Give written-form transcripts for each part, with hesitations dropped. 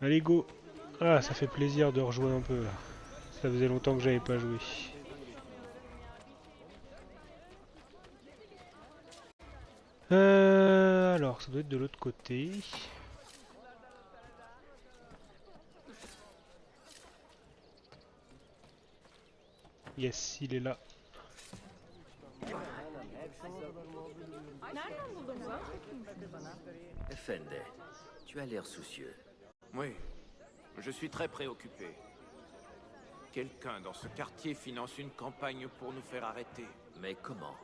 Allez, go! Ah, ça fait plaisir de rejouer un peu là. Ça faisait longtemps que j'avais pas joué. Alors, ça doit être de l'autre côté. Yes, il est là. Fende, tu as l'air soucieux. Oui, je suis très préoccupé. Quelqu'un dans ce quartier finance une campagne pour nous faire arrêter, Mais comment?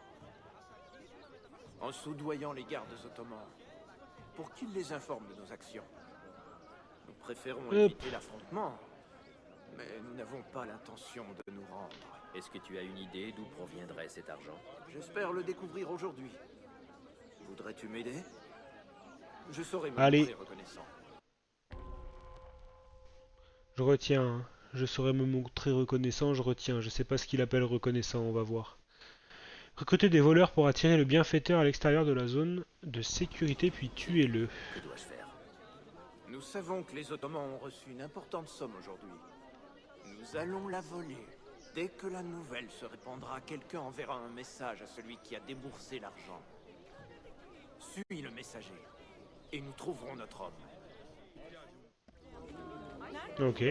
en soudoyant les gardes ottomans, pour qu'ils les informent de nos actions. Nous préférons Hop. éviter l'affrontement, mais nous n'avons pas l'intention de nous rendre. Est-ce que tu as une idée d'où proviendrait cet argent? J'espère le découvrir aujourd'hui. Voudrais-tu m'aider? Je saurai me Allez. montrer reconnaissant. Je retiens, hein. Je saurais me montrer reconnaissant, je retiens. Je sais pas ce qu'il appelle reconnaissant, on va voir. Recrutez des voleurs pour attirer le bienfaiteur à l'extérieur de la zone de sécurité, puis tuez-le. Que dois-je faire? Nous savons que les Ottomans ont reçu une importante somme aujourd'hui. Nous allons la voler. Dès que la nouvelle se répandra, quelqu'un enverra un message à celui qui a déboursé l'argent. Suis le messager, et nous trouverons notre homme. Ok.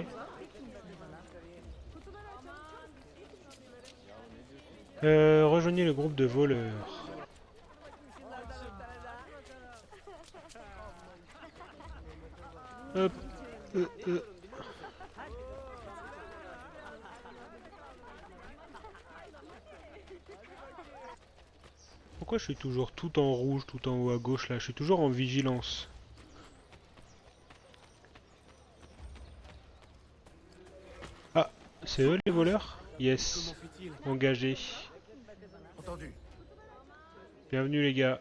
Rejoignez le groupe de voleurs. Hop. euh. Pourquoi je suis toujours tout en rouge, tout en haut à gauche là? Je suis toujours en vigilance. Ah, c'est eux les voleurs? Yes. Engagés. Entendu. Bienvenue les gars.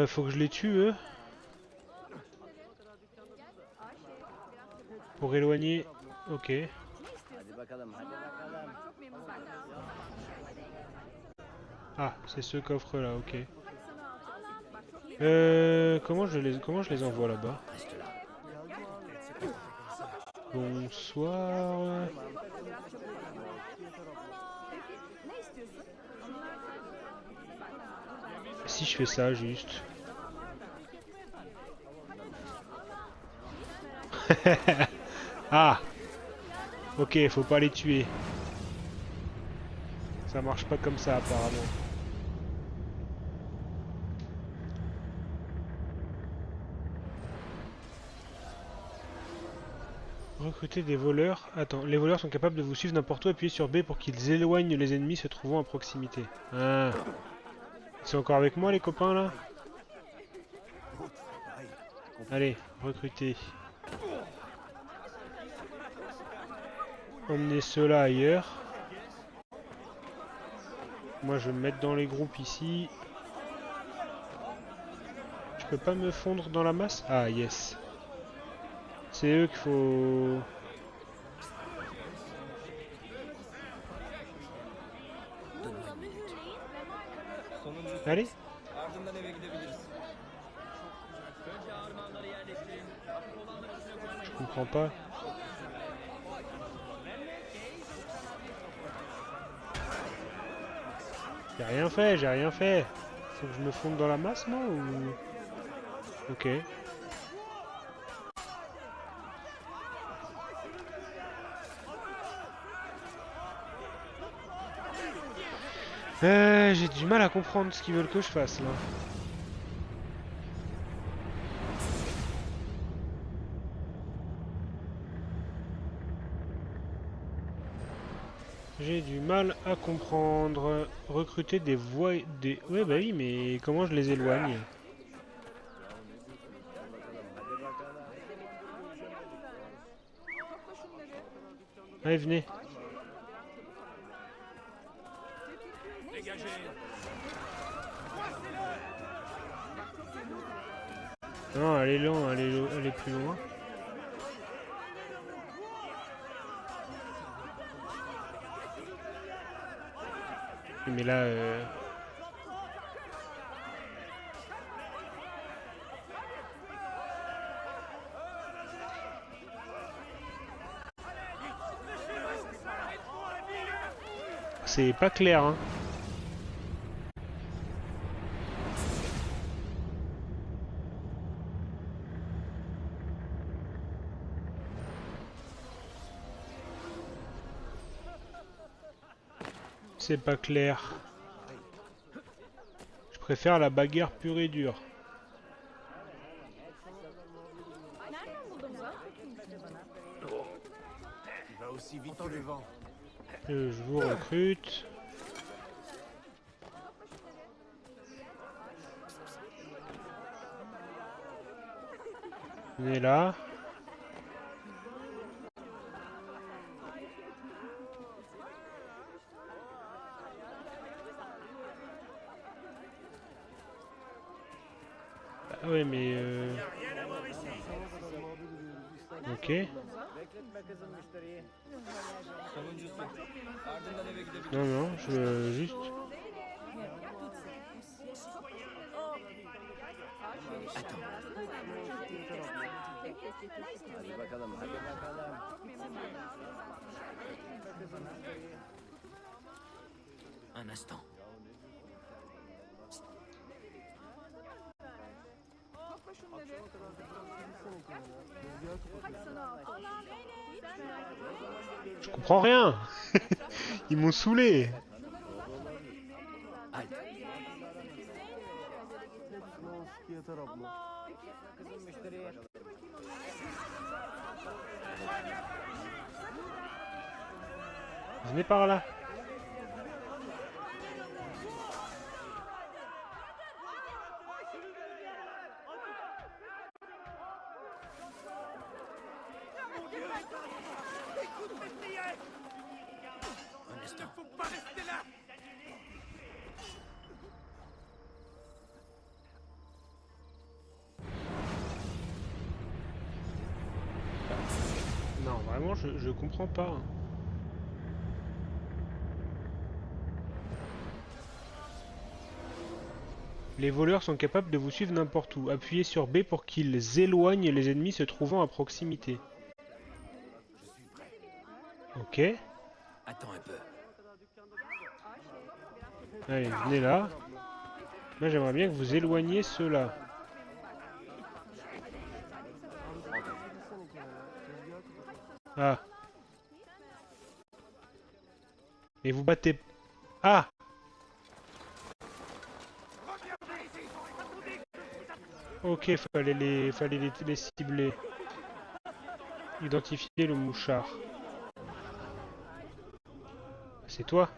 Faut que je les tue eux. Pour éloigner. Ok. Ah, c'est ce coffre là, ok. Comment je les envoie là-bas? Reste là. Bonsoir. Si je fais ça juste. Ah! Ok, faut pas les tuer. Ça marche pas comme ça apparemment. Recruter des voleurs. Attends, les voleurs sont capables de vous suivre n'importe où. Appuyez sur B pour qu'ils éloignent les ennemis se trouvant à proximité. Ah. Ils sont encore avec moi les copains là? Allez, recruter. Emmenez ceux-là ailleurs. Moi je vais me mettre dans les groupes ici. Je peux pas me fondre dans la masse? Ah yes. C'est eux qu'il faut... Donne-moi une minute. Allez. Je comprends pas. J'ai rien fait, j'ai rien fait. Faut que je me fonde dans la masse moi ou... Ok. J'ai du mal à comprendre ce qu'ils veulent que je fasse là. J'ai du mal à comprendre. Recruter des voix... Des... Ouais bah oui, mais comment je les éloigne? Allez, venez. Dégagez. Non, elle est loin, elle est plus loin. Mais là... c'est pas clair, hein. C'est pas clair. Je préfère la bagarre pure et dure. Il va aussi vite que le vent. Je vous recrute. Venez là. Ah ouais, mais ok. Non, non, je veux juste... Un instant. Je comprends rien. Ils m'ont saoulé. Halte. Venez par là. Un instant. Non, vraiment, je comprends pas. Les voleurs sont capables de vous suivre n'importe où. Appuyez sur B pour qu'ils éloignent les ennemis se trouvant à proximité. Ok. Attends un peu. Allez, venez là. Moi, j'aimerais bien que vous éloigniez ceux-là. Ah. Mais vous battez... Ah! Ok, fallait les cibler. Identifier le mouchard. C'est toi?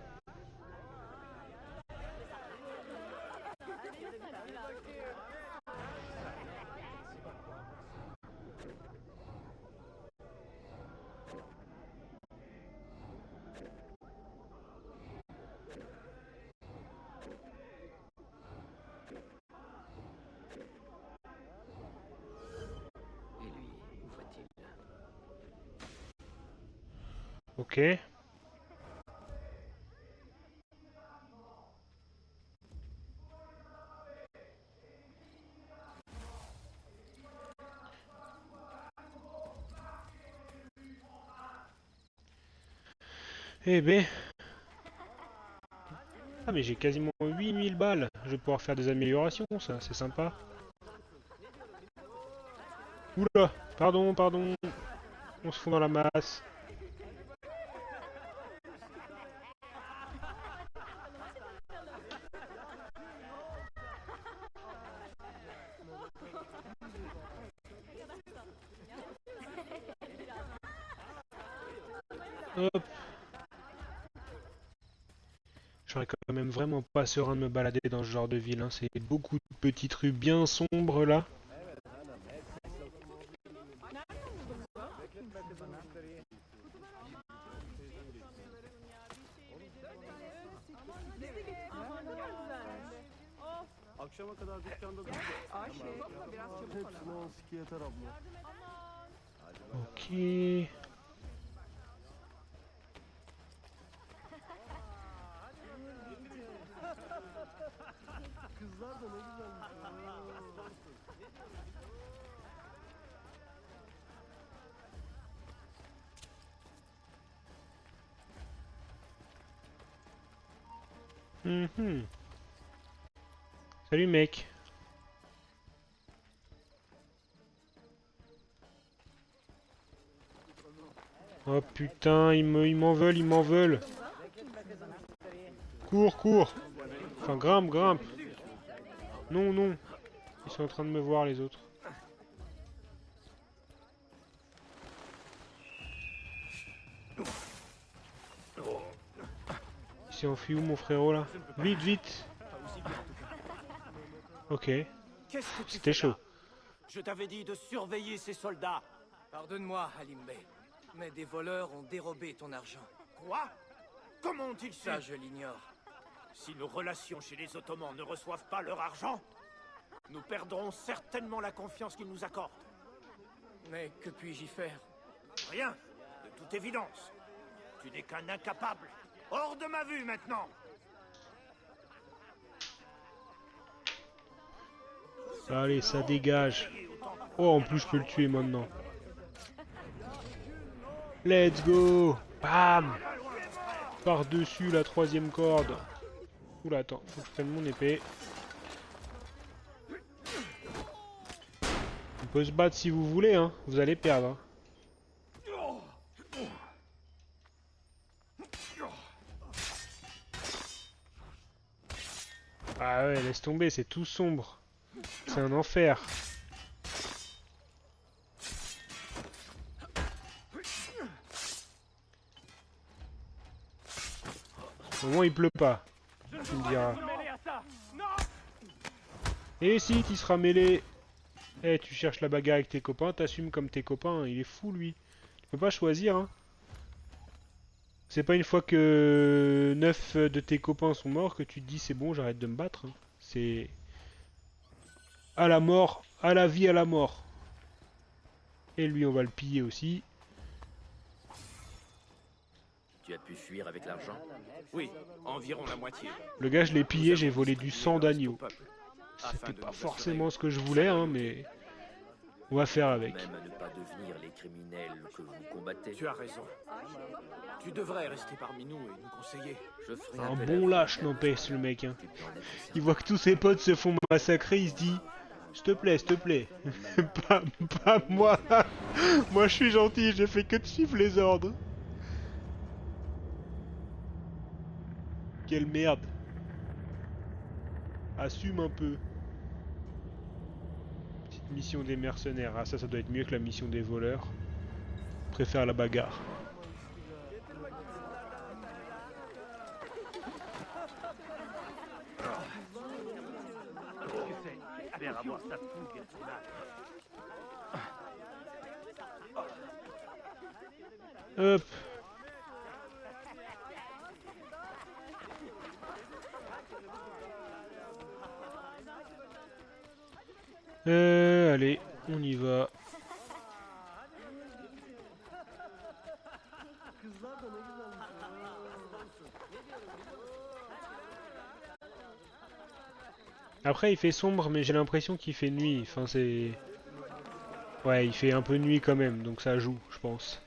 Et lui, où va-t-il? Ok. Eh ben... Ah mais j'ai quasiment 8000 balles. Je vais pouvoir faire des améliorations, ça, c'est sympa. Oula, pardon, pardon. On se fout dans la masse. Hop. J'aurais quand même vraiment pas serein de me balader dans ce genre de ville, hein. C'est beaucoup de petites rues bien sombres là. Akşama kadar dükkanda duracağız. Hepsini 12 yeter abla. Ok. Kızlar da ne güzelmiş. Mhm. Salut mec. Oh putain, ils m'en veulent, ils m'en veulent. Cours, cours. Enfin, grimpe, grimpe. Non, non. Ils sont en train de me voir, les autres. Il s'est enfui où, mon frérot, là? Vite, vite. Ok. Qu'est-ce que tu C'était fais chaud. là? Je t'avais dit de surveiller ces soldats. Pardonne-moi, Halim Bey, mais des voleurs ont dérobé ton argent. Quoi? Comment ont-ils su? Ça, je l'ignore. Si nos relations chez les Ottomans ne reçoivent pas leur argent, nous perdrons certainement la confiance qu'ils nous accordent. Mais que puis-je y faire? Rien, de toute évidence. Tu n'es qu'un incapable. Hors de ma vue maintenant. Allez, ça dégage. Oh, en plus, je peux le tuer maintenant. Let's go. Bam. Par-dessus la troisième corde. Oula, attends, faut que je prenne mon épée. On peut se battre si vous voulez, hein. Vous allez perdre. Hein. Ah ouais, laisse tomber, c'est tout sombre. C'est un enfer. Au moins, il pleut pas. Tu me diras. Et si, tu seras mêlé. Eh, tu cherches la bagarre avec tes copains, t'assumes comme tes copains. Il est fou, lui. Tu peux pas choisir, hein. C'est pas une fois que 9 de tes copains sont morts que tu te dis c'est bon, j'arrête de me battre. Hein. C'est à la mort, à la vie, à la mort. Et lui, on va le piller aussi. Tu as pu fuir avec l'argent? Oui, environ la moitié. Le gars, je l'ai pillé, j'ai volé du sang d'agneau. Afin C'était de pas nous forcément assurer ce que je voulais, hein, mais on va faire avec. Même à ne pas devenir les criminels que vous combattez. Tu as raison. Tu devrais rester parmi nous et nous conseiller. Je ferai Un appel à bon vous. lâche, n'empêche, le mec. Hein. Tu peux en être certain. Il voit que tous ses potes se font massacrer, il se dit s'il te plaît, s'il te plaît. pas moi. Moi, je suis gentil, j'ai fait que de suivre les ordres. Quelle merde. Assume un peu. Petite mission des mercenaires. Ah, ça doit être mieux que la mission des voleurs. Préfère la bagarre. Hop. Allez, on y va. Après, il fait sombre, mais j'ai l'impression qu'il fait nuit. Enfin, c'est... Ouais, il fait un peu nuit quand même, donc ça joue, je pense.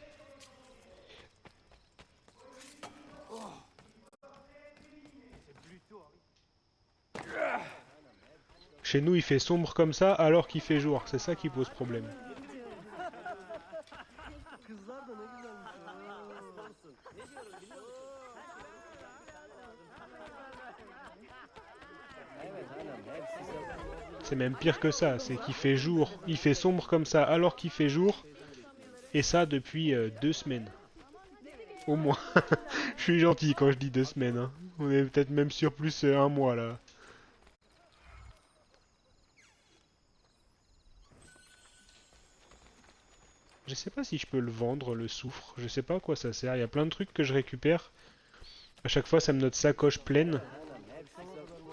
Chez nous, il fait sombre comme ça, alors qu'il fait jour. C'est ça qui pose problème. C'est même pire que ça, c'est qu'il fait jour. Il fait sombre comme ça, alors qu'il fait jour. Et ça depuis 2 semaines. Au moins. Je suis gentil quand je dis 2 semaines. Hein. On est peut-être même sur plus 1 mois là. Je sais pas si je peux le vendre, le soufre. Je sais pas à quoi ça sert. Il y a plein de trucs que je récupère. À chaque fois, ça me note sacoche pleine.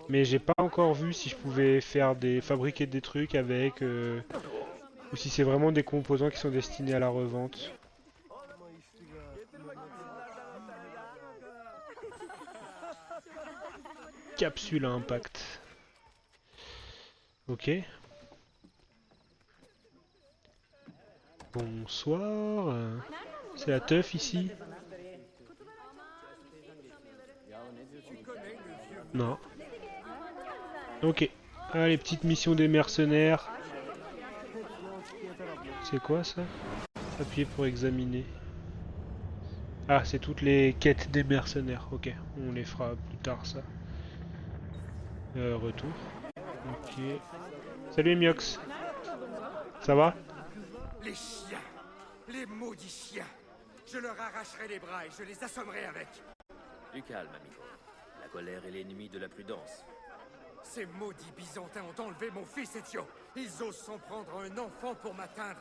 Mais j'ai pas encore vu si je pouvais faire fabriquer des trucs avec. Ou si c'est vraiment des composants qui sont destinés à la revente. Capsule à impact. Ok. Bonsoir. C'est la teuf ici. Non. Ok. Allez, petite mission des mercenaires. C'est quoi ça? Appuyez pour examiner. Ah, c'est toutes les quêtes des mercenaires. Ok, on les fera plus tard ça. Retour. Ok. Salut Miox. Ça va? Les chiens! Les maudits chiens! Je leur arracherai les bras et je les assommerai avec! Du calme, amigo. La colère est l'ennemi de la prudence. Ces maudits byzantins ont enlevé mon fils Étio. Ils osent s'en prendre un enfant pour m'atteindre.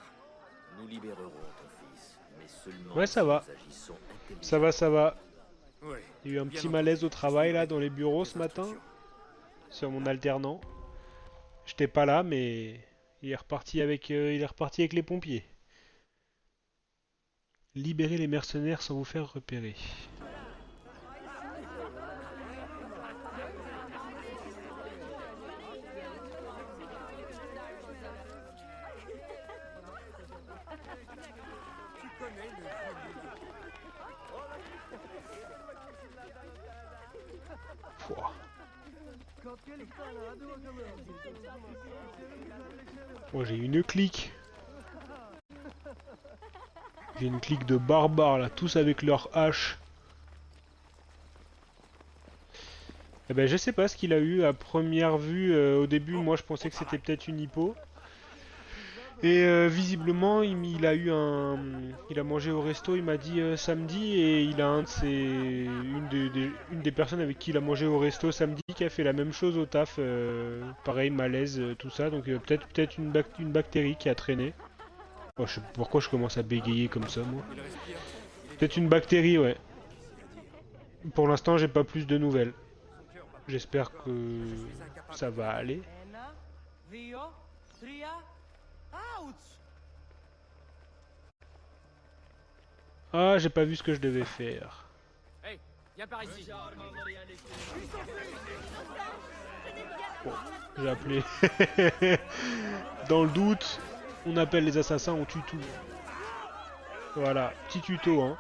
Nous libérerons ton fils, mais seulement Ouais, ça si va. nous agissons intelligemment. Ça va, ça va. Oui. Il y a eu un Bien petit entendu. malaise au travail là dans les bureaux ce Les matin. instructions. Sur mon alternant. J'étais pas là mais il est reparti avec les pompiers. Libérer les mercenaires sans vous faire repérer. Tu connais le Pouah. Oh, j'ai une clique. J'ai une clique de barbares là, tous avec leur hache. Eh ben je sais pas ce qu'il a eu à première vue. Au début, moi je pensais que c'était peut-être une hippo. Et visiblement, il a eu un, il a mangé au resto. Il m'a dit samedi, et il a une des personnes avec qui il a mangé au resto samedi qui a fait la même chose au taf. Pareil, malaise, tout ça. Donc peut-être une bactérie qui a traîné. Oh, je sais pas pourquoi je commence à bégayer comme ça, moi. Il respire. Peut-être une bactérie, ouais. Pour l'instant, j'ai pas plus de nouvelles. J'espère que ça va aller. Ah, j'ai pas vu ce que je devais faire. Hey, viens par ici. J'ai appelé. Dans le doute, on appelle les assassins, on tue tout. Voilà, petit tuto, hein.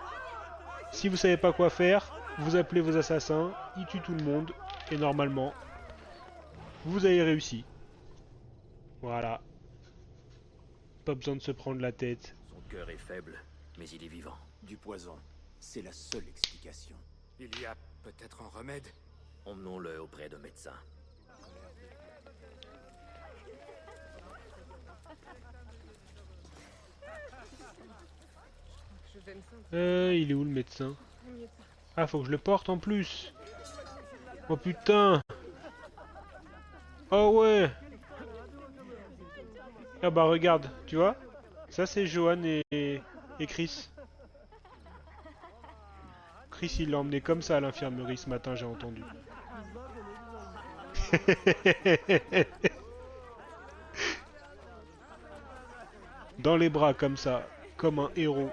Si vous savez pas quoi faire, vous appelez vos assassins, ils tuent tout le monde, et normalement, vous avez réussi. Voilà. Pas besoin de se prendre la tête. Son cœur est faible, mais il est vivant. Du poison, c'est la seule explication. Il y a peut-être un remède. Emmenons-le auprès d'un médecin. Il est où le médecin? Ah, faut que je le porte en plus. Oh putain. Oh ouais. Ah bah regarde, tu vois? Ça c'est Johan et Chris. Chris il l'a emmené comme ça à l'infirmerie ce matin, j'ai entendu. Dans les bras comme ça, comme un héros.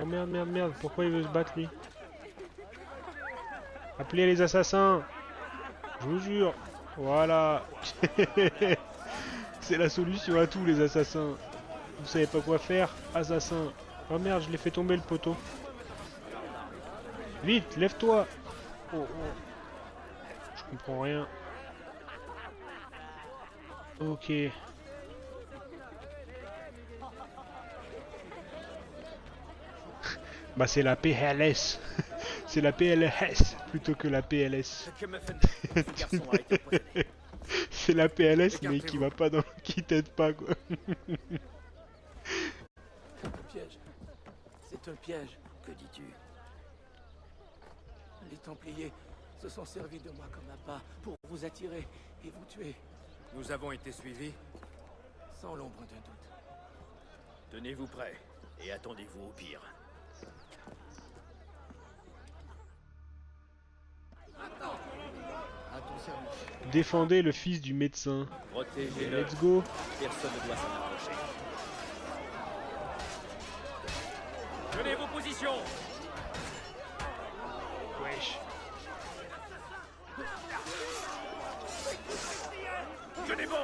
Oh merde, merde, merde, pourquoi il veut se battre lui? Appelez les assassins! Je vous jure! Voilà! C'est la solution à tout, les assassins! Vous savez pas quoi faire? Assassin! Oh merde, je l'ai fait tomber le poteau! Vite, lève-toi! Oh, oh. Je comprends rien. Ok. Bah c'est la PLS. C'est la PLS plutôt que la PLS. Ce garçon a été empoisonné. C'est la PLS mais qui va pas dans... qui t'aide pas quoi. Un piège. C'est un piège. Que dis-tu? Les Templiers se sont servis de moi comme appât pour vous attirer et vous tuer, Nous avons été suivis. sans l'ombre d'un doute. Tenez-vous prêts et attendez-vous au pire. Défendez le fils du médecin. Protégez-le. Let's go. Personne ne doit s'en approcher. position. Wesh. Tenez bon.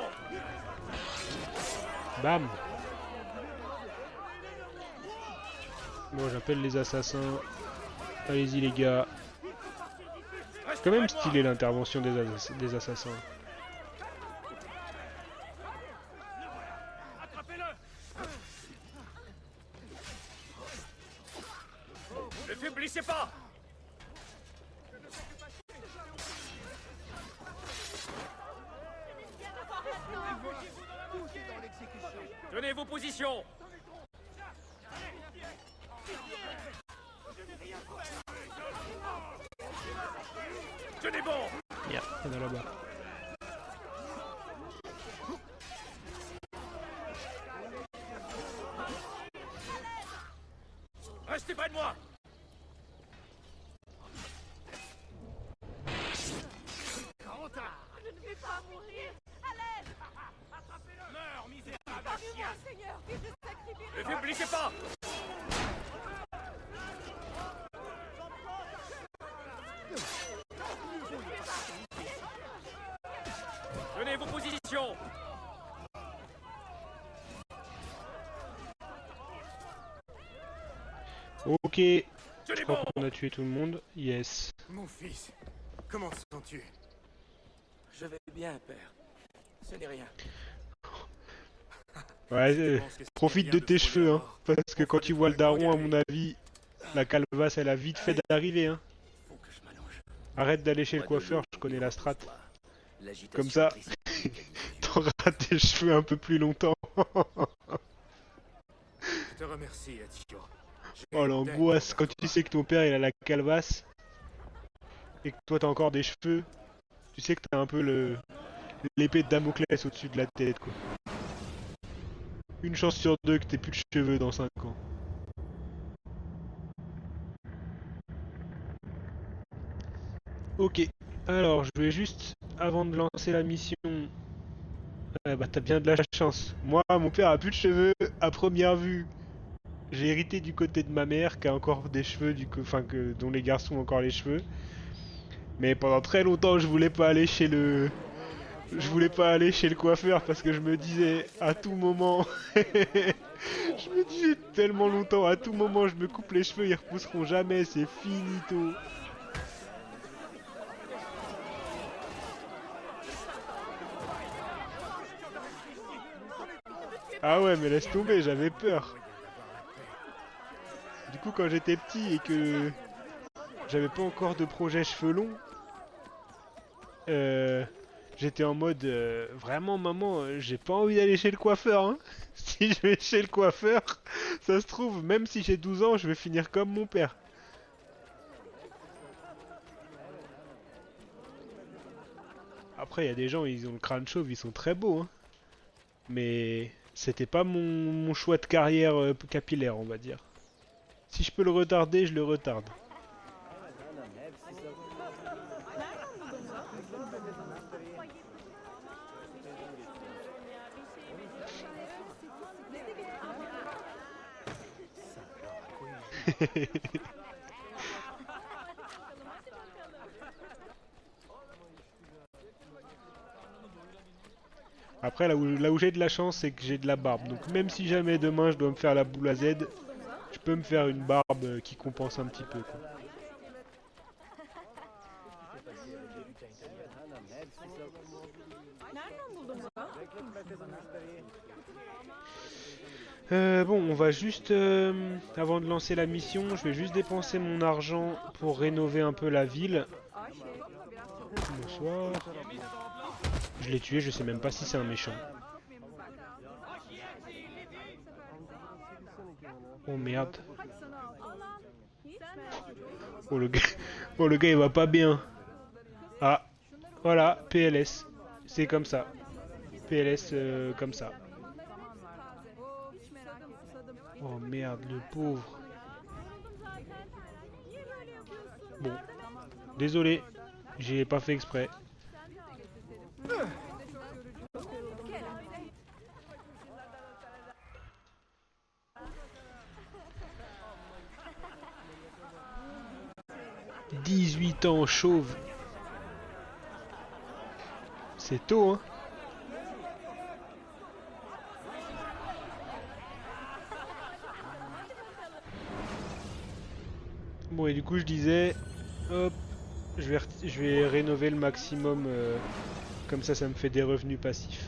Bam. Bon, j'appelle les assassins. Allez-y les gars. C'est quand même stylé l'intervention des assassins. Ne faiblissez pas. Tenez vos positions. Tenez bon. Merde, il y en a là-bas. Restez près de moi. Je ne vais pas mourir. À l'aide. Meurs, misérable Parlez-moi, chien. Seigneur, et je sacrifierai. Ne faiblissez pas. Tenez vos positions. Ok, je Tenez crois bon. qu'on a tué tout le monde. Yes. Mon fils, comment te sens-tu? Je vais bien, père. Ce n'est rien. Ouais, Je pense que c'est profite bien de tes frôler cheveux, la hein. mort. Parce que quand tu vois le daron, à mon avis, la calvasse, elle a vite fait d'arriver, hein. Faut que je m'allonge. Arrête d'aller chez le coiffeur, je connais la strat. L'agitation Comme ça, précipite est dissolue. t'auras tes cheveux un peu plus longtemps. Je te remercie, Atio. Oh l'angoisse, quand tu sais que ton père il a la calvasse et que toi t'as encore des cheveux, tu sais que t'as un peu l'épée de Damoclès au-dessus de la tête quoi. Une chance sur deux que t'aies plus de cheveux dans 5 ans. Ok, alors je vais juste, avant de lancer la mission... bah t'as bien de la chance. Moi, mon père a plus de cheveux à première vue. J'ai hérité du côté de ma mère qui a encore des cheveux, dont les garçons ont encore les cheveux. Mais pendant très longtemps, je voulais pas aller chez le coiffeur parce que je me disais à tout moment, je me disais tellement longtemps, à tout moment, je me coupe les cheveux, ils repousseront jamais, c'est finito. Ah ouais, mais laisse tomber, j'avais peur. Du coup, quand j'étais petit et que j'avais pas encore de projet cheveux longs, j'étais en mode vraiment maman, j'ai pas envie d'aller chez le coiffeur. Hein. Si je vais chez le coiffeur, ça se trouve, même si j'ai 12 ans, je vais finir comme mon père. Après, il y a des gens, ils ont le crâne chauve, ils sont très beaux. Hein. Mais c'était pas mon choix de carrière capillaire, on va dire. Si je peux le retarder, je le retarde. Après, là où j'ai de la chance, c'est que j'ai de la barbe. Donc même si jamais demain je dois me faire la boule à Z, je peux me faire une barbe qui compense un petit peu. Quoi. Bon, on va juste, avant de lancer la mission, je vais juste dépenser mon argent pour rénover un peu la ville. Bonsoir. Je l'ai tué, je sais même pas si c'est un méchant. Oh merde. Oh le gars il va pas bien. Ah, voilà, PLS. C'est comme ça. PLS comme ça. Oh merde, le pauvre. Bon, désolé, j'ai pas fait exprès. 18 ans chauve. C'est tôt, hein. Bon, et du coup, je disais, hop, je vais rénover le maximum, comme ça me fait des revenus passifs.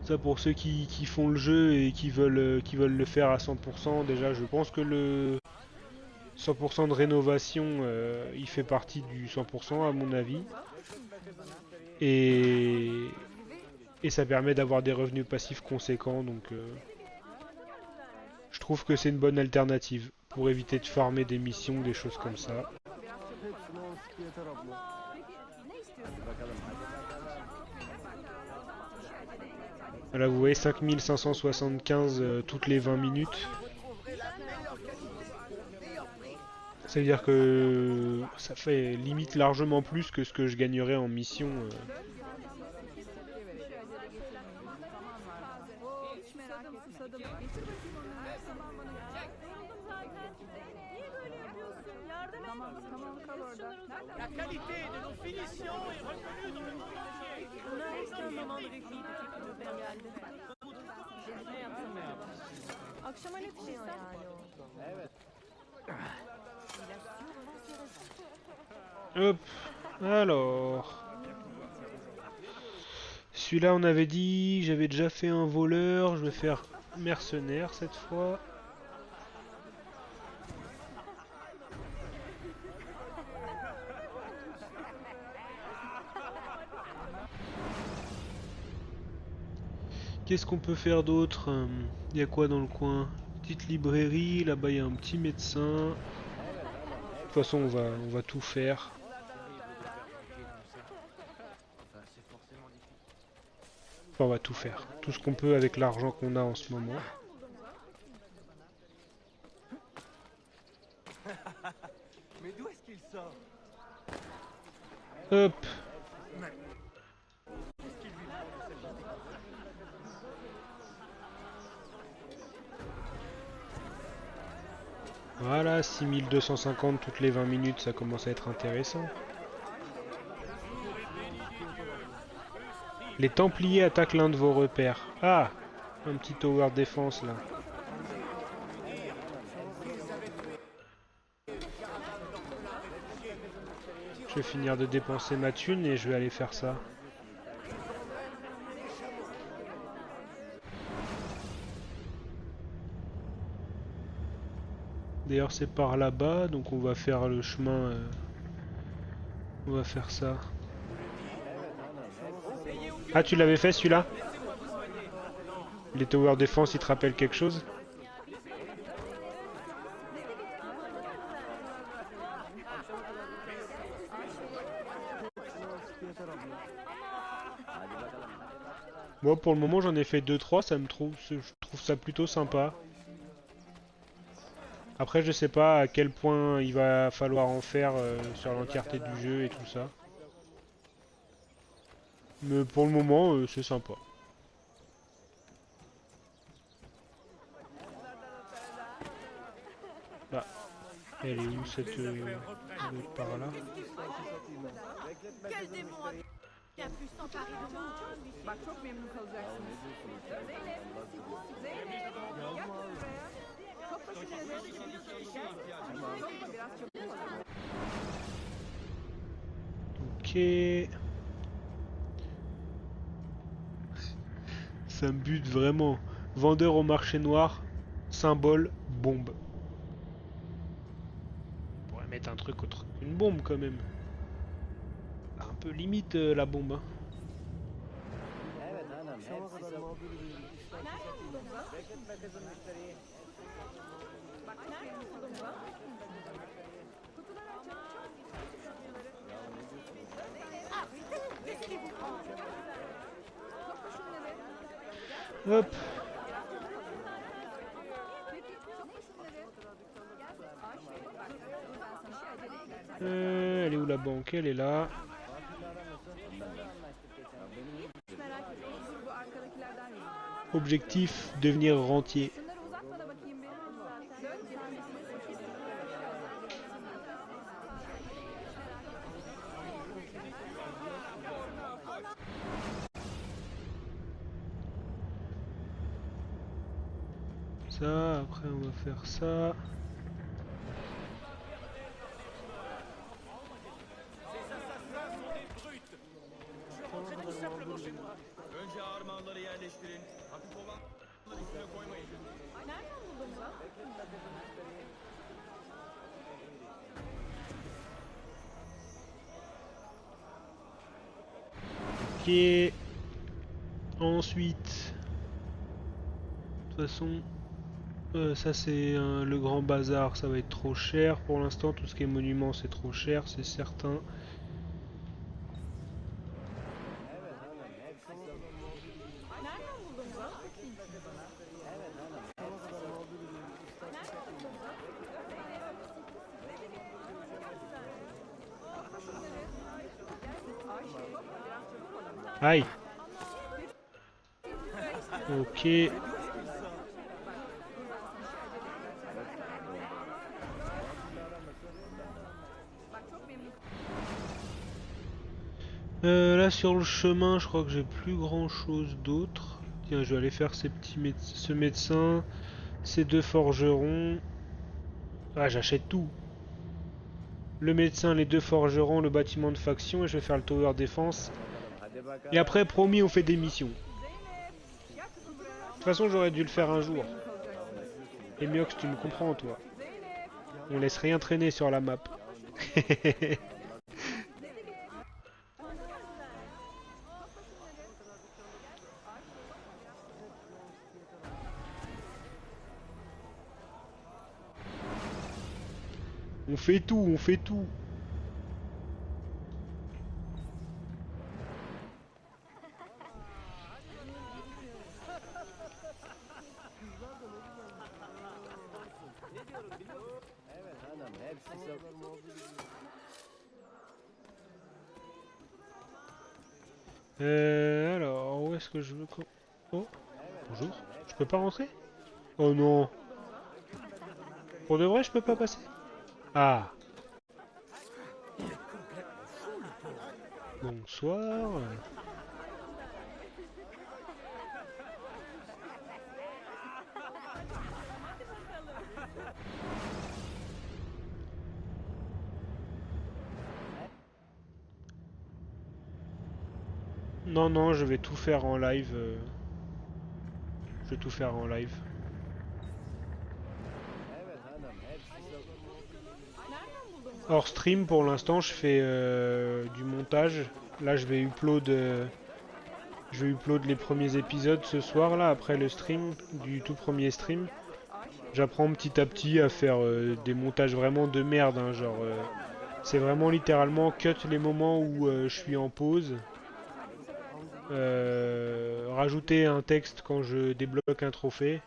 Ça, pour ceux qui font le jeu et qui veulent le faire à 100%, déjà, je pense que le 100% de rénovation, il fait partie du 100% à mon avis. Et ça permet d'avoir des revenus passifs conséquents, donc je trouve que c'est une bonne alternative pour éviter de farmer des missions, des choses comme ça. Hepsini 10 sıkı yeter abla. Là, vous voyez 5575 toutes les 20 minutes. Ça veut dire que ça fait limite largement plus que ce que je gagnerais en mission. Hiç merak etme. Getir bakayım onu. Her zaman bana gel. Buldum zaten. Niye böyle yapıyorsun? Yardım et. Tamam kal orada. La qualité de nos finitions est reconnue dans le monde entier. Akşama ne pişirsen? Hop, alors. Celui-là, on avait dit, j'avais déjà fait un voleur, je vais faire mercenaire cette fois. Qu'est-ce qu'on peut faire d'autre? Il y a quoi dans le coin? Petite librairie, là-bas il y a un petit médecin. De toute façon, on va tout faire. Enfin, on va tout faire. Tout ce qu'on peut avec l'argent qu'on a en ce moment. Mais d'où est-ce qu'il sort? Hop. Voilà, 6250 toutes les 20 minutes, ça commence à être intéressant. Les Templiers attaquent l'un de vos repères. Ah, un petit tower défense là. Je vais finir de dépenser ma thune et je vais aller faire ça. D'ailleurs c'est par là-bas, donc on va faire le chemin. On va faire ça. Ah, tu l'avais fait celui-là? Les Tower Defense, ils te rappellent quelque chose? Moi pour le moment j'en ai fait 2-3, je trouve ça plutôt sympa. Après je sais pas à quel point il va falloir en faire sur l'entièreté du jeu et tout ça. Mais pour le moment c'est sympa. Bah, elle est où cette... elle doit être par là. Quel démon a pu s'emparer de moi? Bak çok memnun kalacaksınız. Zeynep. Zeynep. Gel buraya. Topla şunları. Topla biraz çabuk ol. Ok. Ça me bute vraiment. Vendeur au marché noir, symbole, bombe. On pourrait mettre un truc autre. Une bombe quand même. Un peu limite la bombe. Hein. Akşama kadar mağdur edildik. Nereden buldun bunu? Bak nereden buldun bunu? Kutuları açalım. Ah, qu'est-ce qui vous prend? Topla şunları. Hop. Peki, topla şunları. Ayşe, bak, ben sana acele ederim. Elle est où la banque? Elle est là. Hiç merak etme. Dur bu arkadakilerden yürü. Objectif, devenir rentier. Şunları uzatma da bakayım bir. Dön. ça, après on va faire ça. Önce armağanları yerleştirin. Hafif olanları üstüne koymayın. Nereden buldun bunu? Ok. Ensuite, de toute façon, ça c'est le grand bazar, ça va être trop cher pour l'instant. Tout ce qui est monument, c'est trop cher, c'est certain. Nereden buldun bunu? Aïe. Ok. Là sur le chemin, je crois que j'ai plus grand chose d'autre. Tiens, je vais aller faire ce médecin, ces deux forgerons. Ah, j'achète tout. Le médecin, les deux forgerons, le bâtiment de faction, et je vais faire le tower défense. Et après, promis, on fait des missions. De toute façon, j'aurais dû le faire un jour. Et Miox, tu me comprends, toi. On laisse rien traîner sur la map. On fait tout, on fait tout. Alors, où est-ce que je veux... Oh, bonjour. Je peux pas rentrer? Oh non. Pour de vrai, je peux pas passer? Ah. Bonsoir. Non, non, je vais tout faire en live. Je vais tout faire en live. Hors stream, pour l'instant, je fais du montage. Là, je vais upload les premiers épisodes ce soir, là, après le stream, du tout premier stream. J'apprends petit à petit à faire des montages vraiment de merde, hein, genre... c'est vraiment littéralement cut les moments où je suis en pause. Rajouter un texte quand je débloque un trophée.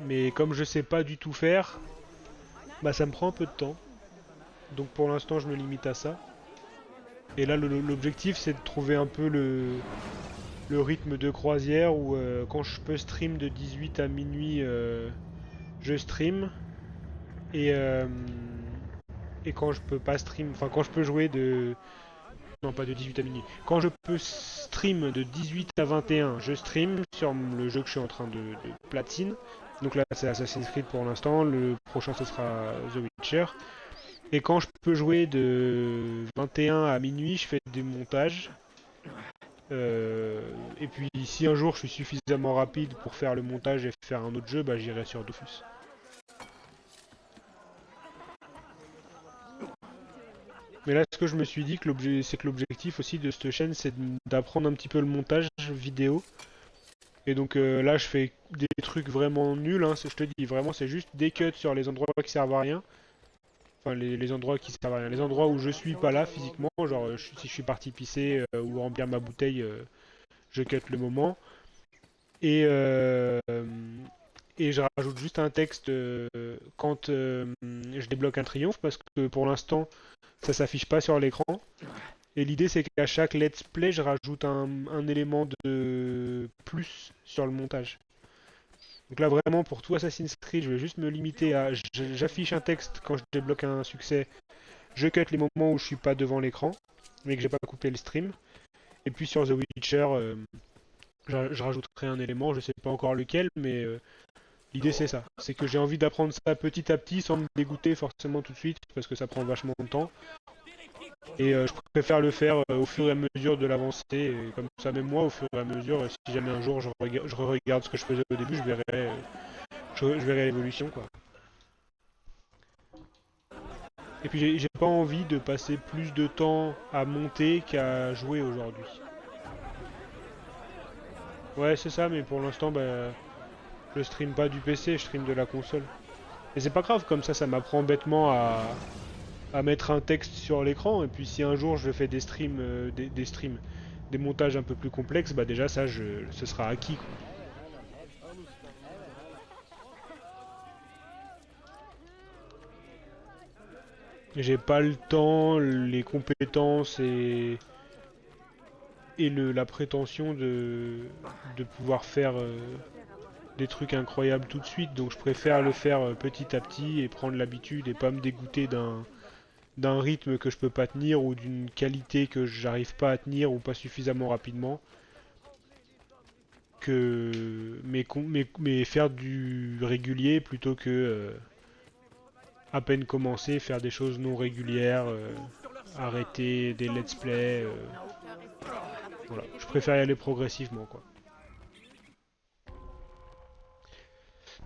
Mais comme je sais pas du tout faire, bah ça me prend un peu de temps. Donc pour l'instant je me limite à ça. Et là l'objectif c'est de trouver un peu le rythme de croisière où quand je peux stream de 18 à minuit je stream. Et quand je peux pas stream, enfin quand je peux jouer de... Non, pas de 18 à minuit. Quand je peux stream de 18 à 21, je stream sur le jeu que je suis en train de platine. Donc là, c'est Assassin's Creed pour l'instant. Le prochain, ce sera The Witcher. Et quand je peux jouer de 21 à minuit, je fais des montages. Et puis, si un jour je suis suffisamment rapide pour faire le montage et faire un autre jeu, bah j'irai sur Dofus. Mais là, ce que je me suis dit, c'est que l'objectif aussi de cette chaîne, c'est d'apprendre un petit peu le montage vidéo. Et donc là, je fais des trucs vraiment nuls, hein, je te dis, vraiment, c'est juste des cuts sur les endroits qui servent à rien. Enfin, les endroits qui servent à rien. Les endroits où je suis pas là physiquement, genre si je suis parti pisser ou remplir ma bouteille, je cut le moment. Et je rajoute juste un texte quand je débloque un triomphe, parce que pour l'instant, ça s'affiche pas sur l'écran. Et l'idée c'est qu'à chaque let's play, je rajoute un élément de plus sur le montage. Donc là vraiment pour tout Assassin's Creed, je vais juste me limiter à... J'affiche un texte quand je débloque un succès. Je cut les moments où je suis pas devant l'écran, mais que j'ai pas coupé le stream. Et puis sur The Witcher, je rajouterai un élément, je sais pas encore lequel, mais L'idée c'est ça, c'est que j'ai envie d'apprendre ça petit à petit sans me dégoûter forcément tout de suite parce que ça prend vachement de temps. Et je préfère le faire au fur et à mesure de l'avancée. Et comme ça, même moi, au fur et à mesure, si jamais un jour je regarde ce que je faisais au début, je verrai l'évolution, quoi. Et puis j'ai pas envie de passer plus de temps à monter qu'à jouer aujourd'hui. Ouais, c'est ça, mais pour l'instant, bah, je stream pas du PC, je stream de la console. Et c'est pas grave, comme ça m'apprend bêtement à mettre un texte sur l'écran. Et puis si un jour je fais des streams, des montages un peu plus complexes, bah déjà ça, ce sera acquis, quoi. J'ai pas le temps, les compétences et la prétention de pouvoir faire des trucs incroyables tout de suite. Donc je préfère le faire petit à petit et prendre l'habitude et pas me dégoûter d'un rythme que je peux pas tenir ou d'une qualité que j'arrive pas à tenir ou pas suffisamment rapidement. Mais faire du régulier plutôt que à peine commencer, faire des choses non régulières, arrêter des let's play. Voilà, je préfère y aller progressivement, quoi.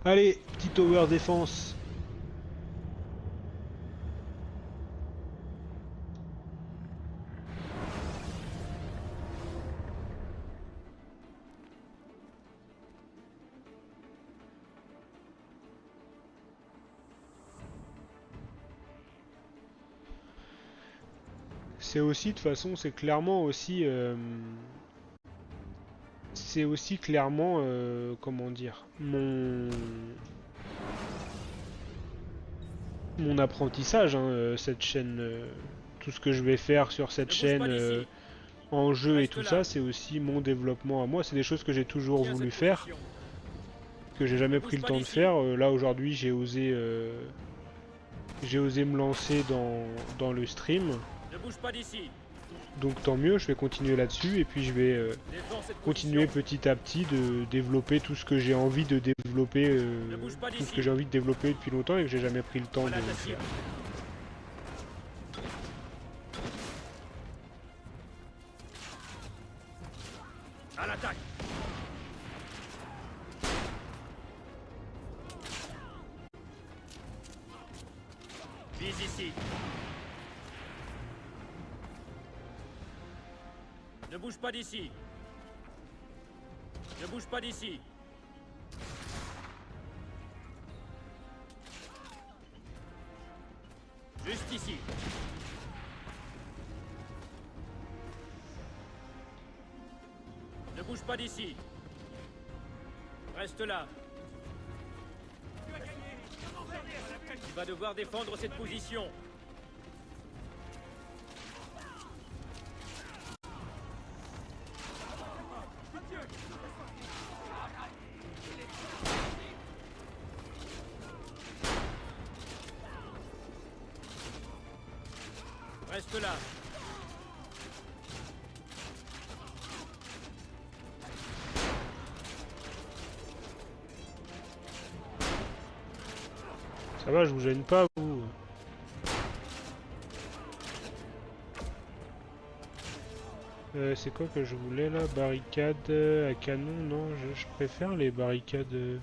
Allez, petit tower défense. C'est aussi, de toute façon, c'est clairement aussi... c'est aussi clairement, comment dire, mon apprentissage, hein, cette chaîne, tout ce que je vais faire sur cette chaîne en jeu et tout ça, c'est aussi mon développement à moi. C'est des choses que j'ai toujours voulu faire, que j'ai jamais pris le temps de faire. Là aujourd'hui, j'ai osé me lancer dans le stream. Ne bouge pas d'ici. Donc tant mieux, je vais continuer là-dessus et puis je vais continuer petit à petit de développer tout ce que j'ai envie de développer, tout ce que j'ai envie de développer depuis longtemps et que j'ai jamais pris le temps de faire. À l'attaque. Vise ici. Ne bouge pas d'ici. Ne bouge pas d'ici. Juste ici. Ne bouge pas d'ici. Reste là. Tu vas devoir défendre cette position. Reste là. Ça va, je vous gêne pas, vous. C'est quoi que je voulais là? Barricade à canon? Non, je préfère les barricades.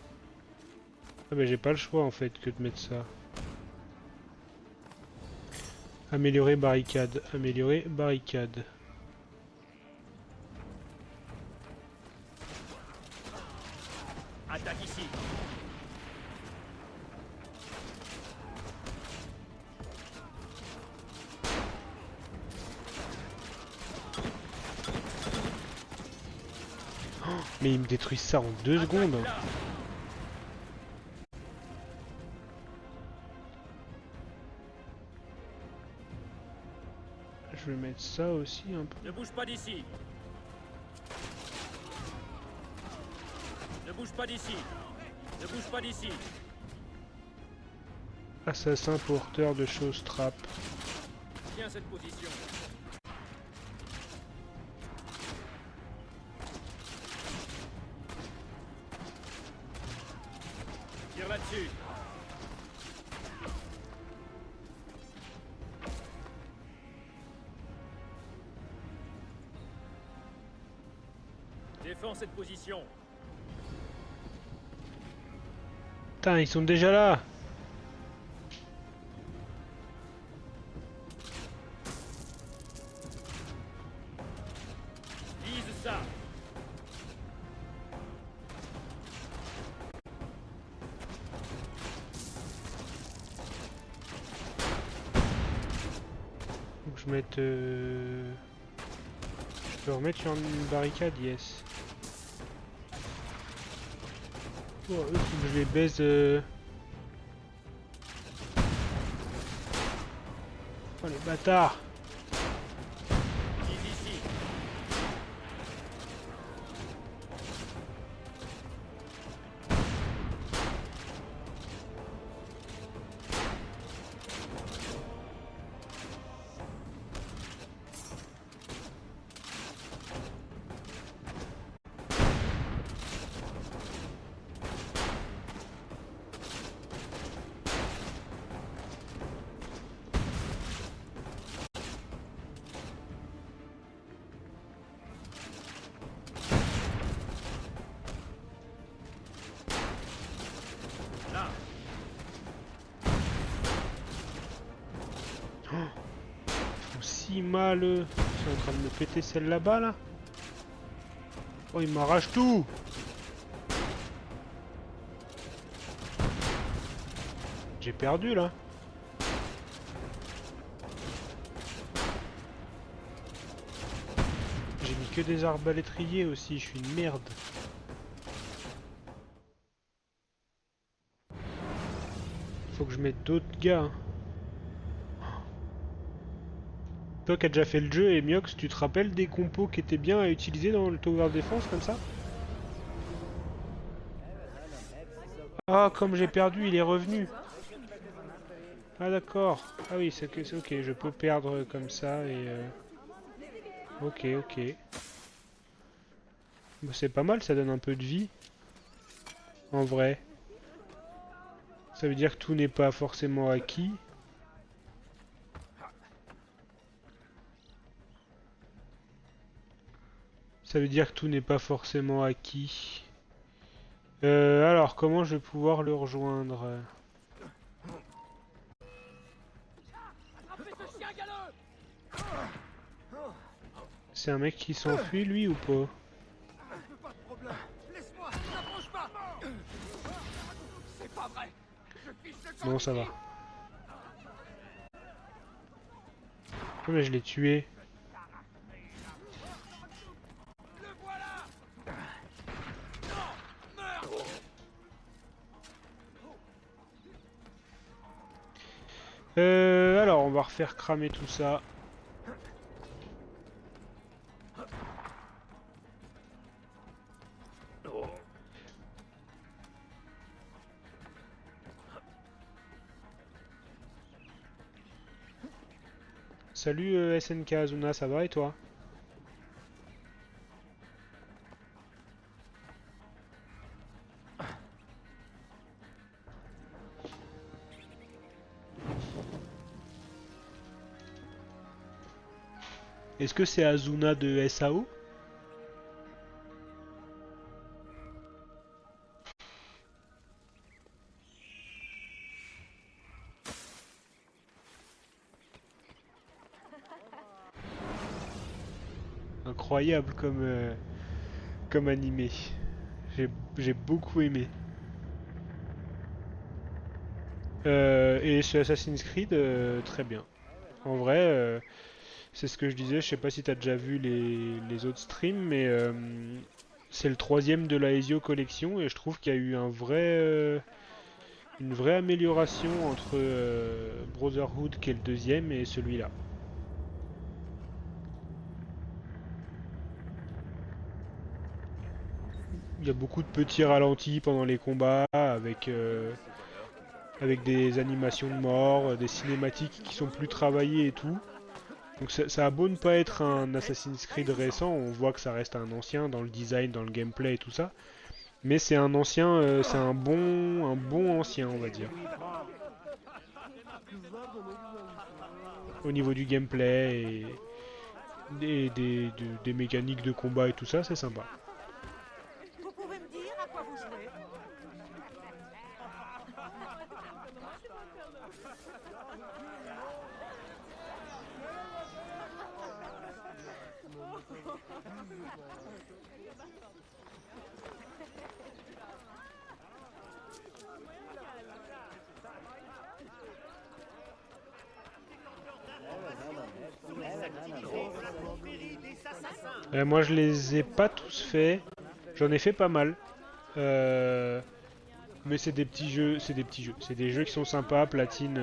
Ah mais j'ai pas le choix en fait que de mettre ça. Améliorer barricade, améliorer barricade. Attaque ici. Oh, mais ils me détruisent ça en 2 secondes. Là. Je vais mettre ça aussi un peu. Ne bouge pas d'ici. Ne bouge pas d'ici. Ne bouge pas d'ici. Assassin porteur de choses trappe. Tiens cette position. dessus. Défends cette position. Putain, ils sont déjà là. Vise ça. Faut que je mette... Je peux remettre sur une barricade, yes. Oh, eux, faut que je les baise... Oh les bâtards. Vise ici. Là. Ils font si mal eux. Ils sont en train de me péter celle là-bas là. Oh ils m'arrachent tout. J'ai perdu là. J'ai mis que des arbalétriers aussi, je suis une merde. Faut que je mette d'autres gars. Toi qui as déjà fait le jeu, et Miox, tu te rappelles des compos qui étaient bien à utiliser dans le Tower Defense comme ça? Ah, comme j'ai perdu, il est revenu. Ah d'accord. Ah oui, c'est ok, je peux perdre comme ça et... Ok, ok. Bah, c'est pas mal, ça donne un peu de vie. En vrai. Ça veut dire que tout n'est pas forcément acquis. Ça veut dire que tout n'est pas forcément acquis. Alors, comment je vais pouvoir le rejoindre? C'est un mec qui s'enfuit, lui, ou pas? Pas de problème. Laisse-moi, n'approche pas. C'est pas vrai. Je fiche le camp. Non, ça va. Oh, mais je l'ai tué. Le voilà. Alors, on va refaire cramer tout ça. Salut SNK Azuna, ça va et toi? Est-ce que c'est Azuna de SAO? Incroyable comme animé. J'ai beaucoup aimé. Et ce Assassin's Creed, très bien. En vrai, c'est ce que je disais, je sais pas si t'as déjà vu les autres streams, mais c'est le troisième de la Ezio Collection et je trouve qu'il y a eu une vraie amélioration entre Brotherhood qui est le deuxième et celui-là. Il y a beaucoup de petits ralentis pendant les combats avec des animations de mort, des cinématiques qui sont plus travaillées et tout. Donc ça a beau ne pas être un Assassin's Creed récent, on voit que ça reste un ancien dans le design, dans le gameplay et tout ça. Mais c'est un ancien, c'est un bon ancien, on va dire. Kızlar da ne güzelmiş. Au niveau du gameplay et des mécaniques de combat et tout ça, c'est sympa. Vous pouvez me dire à quoi vous jouez? Moi, je les ai pas tous faits. J'en ai fait pas mal. Euh, mais c'est des petits jeux, c'est des petits jeux. C'est des jeux qui sont sympas. Platine,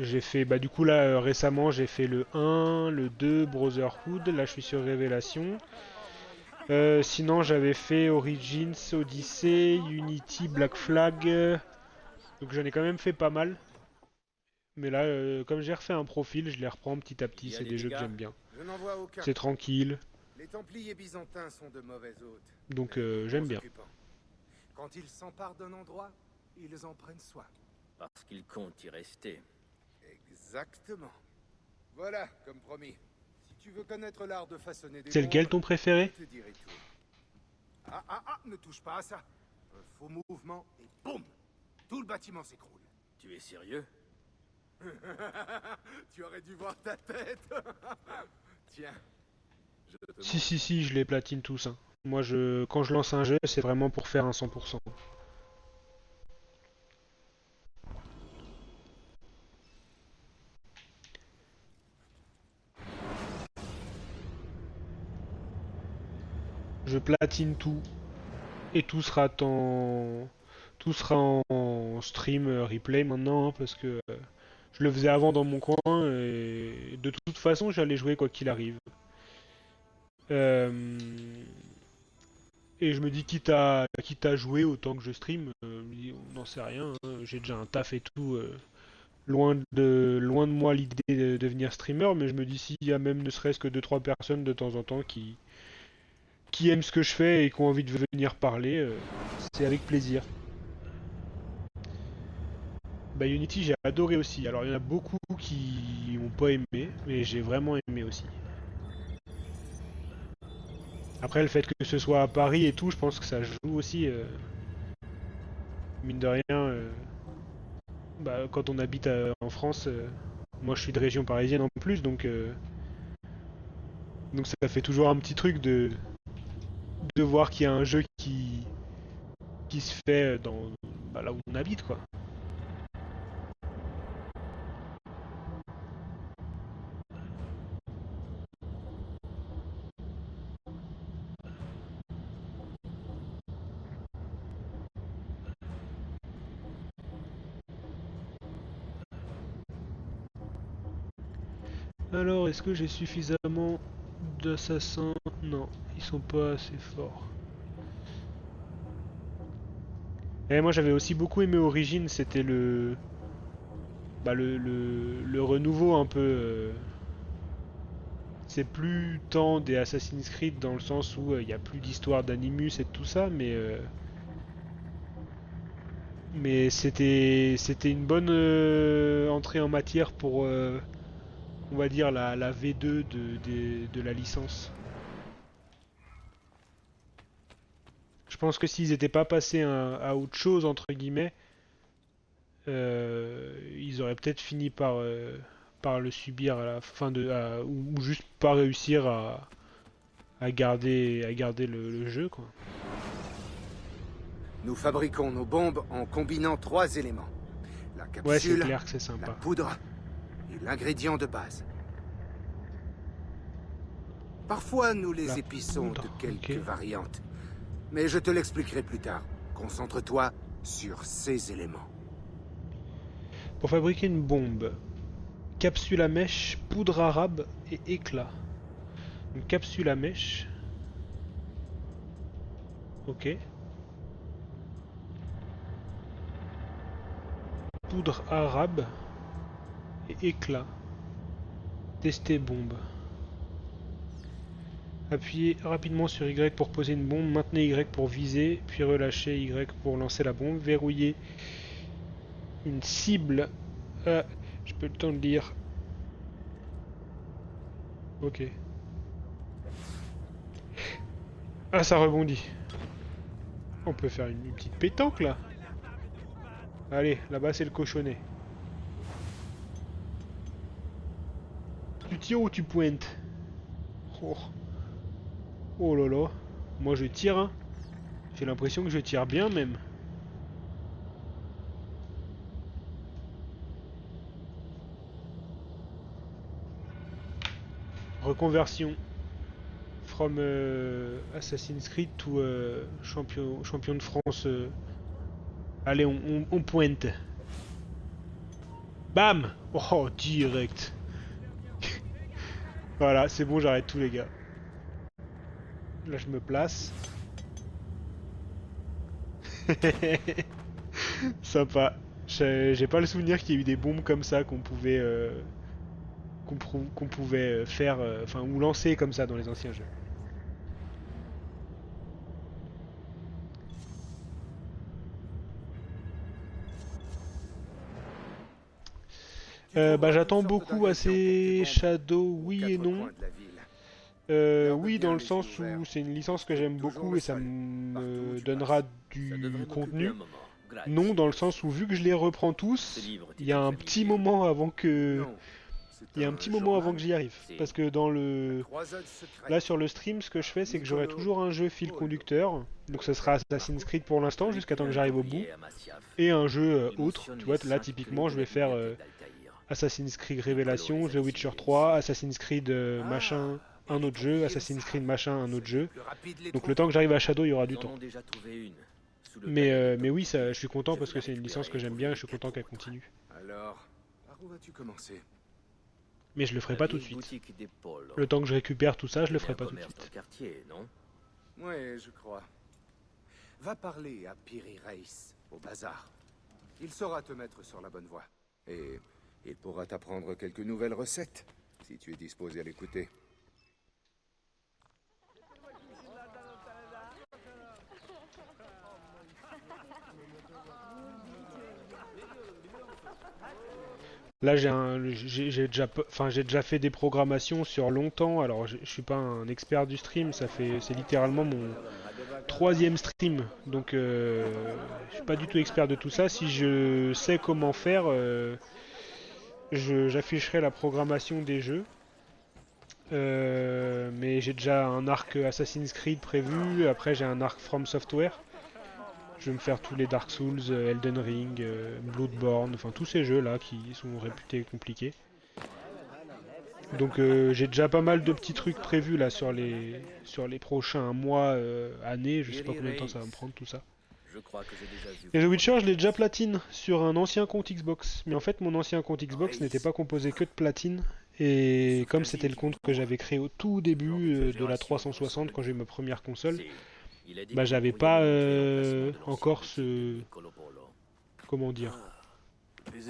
j'ai fait, bah du coup là récemment, j'ai fait le 1, le 2, Brotherhood. Là, je suis sur Révélation. Sinon, j'avais fait Origins, Odyssey, Unity, Black Flag. Donc j'en ai quand même fait pas mal. Mais là, comme j'ai refait un profil, je les reprends petit à petit. Il y a C'est des des jeux que dégâts. j'aime bien. Je n'en vois aucun. C'est tranquille, Les Templiers byzantins sont de mauvais hôtes. donc Bons j'aime bien. occupants. Quand ils s'emparent d'un endroit, ils en prennent soin. Parce qu'il compte y rester. Exactement. Voilà, comme promis. Si tu veux connaître l'art de façonner des C'est lequel bombes, ton préféré? je te dirai tout. Ne touche pas à ça. Un faux mouvement et boum, tout le bâtiment s'écroule. Tu es sérieux? Tu aurais dû voir ta tête. Tiens. Je te Si, je les platine tous, hein. Moi, quand je lance un jeu, c'est vraiment pour faire un 100%. Je platine tout, et tout sera en stream replay maintenant, hein, parce que je le faisais avant dans mon coin, et de toute façon, j'allais jouer quoi qu'il arrive. Euh, Et je me dis, quitte à jouer autant que je stream, on n'en sait rien, hein. J'ai déjà un taf et tout. Loin de moi l'idée de devenir streamer, mais je me dis, s'il y a même ne serait-ce que deux trois personnes de temps en temps qui aiment ce que je fais et qui ont envie de venir parler, c'est avec plaisir. Bah, Unity, j'ai adoré aussi. Alors, il y en a beaucoup qui n'ont pas aimé, mais j'ai vraiment aimé aussi. Après, le fait que ce soit à Paris et tout, je pense que ça joue aussi. Mine de rien, bah, quand on habite en France, moi je suis de région parisienne en plus, donc ça fait toujours un petit truc de voir qu'il y a un jeu qui se fait bah, là où on habite, quoi. Alors, est-ce que j'ai suffisamment d'assassins? Non, ils sont pas assez forts. Et moi j'avais aussi beaucoup aimé Origins, c'était le renouveau un peu. C'est plus tant des Assassin's Creed dans le sens où il n'y a plus d'histoire d'Animus et de tout ça, mais c'était une bonne entrée en matière pour, on va dire, la V2 de la licence. Je pense que s'ils n'étaient pas passés à autre chose, entre guillemets, ils auraient peut-être fini par le subir à la fin ou juste pas réussir à garder le jeu, quoi. Nous fabriquons nos bombes en combinant 3 éléments. La Ouais, c'est capsule, clair que c'est la sympa. poudre et l'ingrédient de base. Parfois, nous les La épiçons poudre, de quelques ok. variantes. Mais je te l'expliquerai plus tard. Concentre-toi sur ces éléments. Pour fabriquer une bombe, capsule à mèche, poudre arabe et éclat. Une capsule à mèche. Ok. Poudre arabe et éclat. Tester bombe. Appuyez rapidement sur Y pour poser une bombe, maintenez Y pour viser, puis relâchez Y pour lancer la bombe. Verrouillez une cible. Ah, j'ai pas eu le temps de lire. Ok. Ah, ça rebondit. On peut faire une petite pétanque là. Allez, là-bas c'est le cochonnet. Tu tires ou tu pointes? Oh. Oh là là. Moi je tire, hein. J'ai l'impression que je tire bien même. Reconversion. From Assassin's Creed to champion de France. Allez, on pointe. Bam! Oh, direct. Voilà, c'est bon, j'arrête tout les gars. Là, je me place. Sympa. J'ai pas le souvenir qu'il y ait eu des bombes comme ça qu'on pouvait qu'on pouvait faire, enfin ou lancer comme ça dans les anciens jeux. Bah, j'attends beaucoup assez Shadow, oui et non. Oui, dans le sens où c'est une licence que j'aime beaucoup et ça me donnera du contenu. Non, dans le sens où vu que je les reprends tous, il y a un petit moment avant que j'y arrive. Parce que dans le là sur le stream, ce que je fais, c'est que j'aurai toujours un jeu fil conducteur. Donc ce sera Assassin's Creed pour l'instant, jusqu'à temps que j'arrive au bout. Et un jeu autre. Tu vois, là typiquement, je vais faire Assassin's Creed Révélation, The Witcher 3, Assassin's Creed machin, un autre jeu, Assassin's Creed machin, un autre jeu. Donc le temps que j'arrive à Shadow, il y aura du temps. Mais oui, ça, je suis content parce que c'est une licence que j'aime bien et je suis content qu'elle continue. Alors, par où vas-tu commencer? Mais je le ferai pas tout de suite. Le temps que je récupère tout ça, je le ferai pas tout de suite. Ouais, je crois. Va parler à Piri Reis, au bazar. Il saura te mettre sur la bonne voie. Et il pourra t'apprendre quelques nouvelles recettes, si tu es disposé à l'écouter. Là, j'ai déjà fait des programmations sur longtemps. Alors, je suis pas un expert du stream. C'est littéralement mon troisième stream. Donc, je suis pas du tout expert de tout ça. Si je sais comment faire, j'afficherai la programmation des jeux. Mais j'ai déjà un arc Assassin's Creed prévu. Après, j'ai un arc From Software. Je vais me faire tous les Dark Souls, Elden Ring, Bloodborne, enfin tous ces jeux là qui sont réputés compliqués. Donc j'ai déjà pas mal de petits trucs prévus là sur les prochains mois, années, je sais pas combien de temps ça va me prendre tout ça. Et The Witcher, je l'ai déjà platine sur un ancien compte Xbox. Mais en fait mon ancien compte Xbox n'était pas composé que de platine. Et comme c'était le compte que j'avais créé au tout début de la 360 quand j'ai eu ma première console, bah j'avais pas encore comment dire,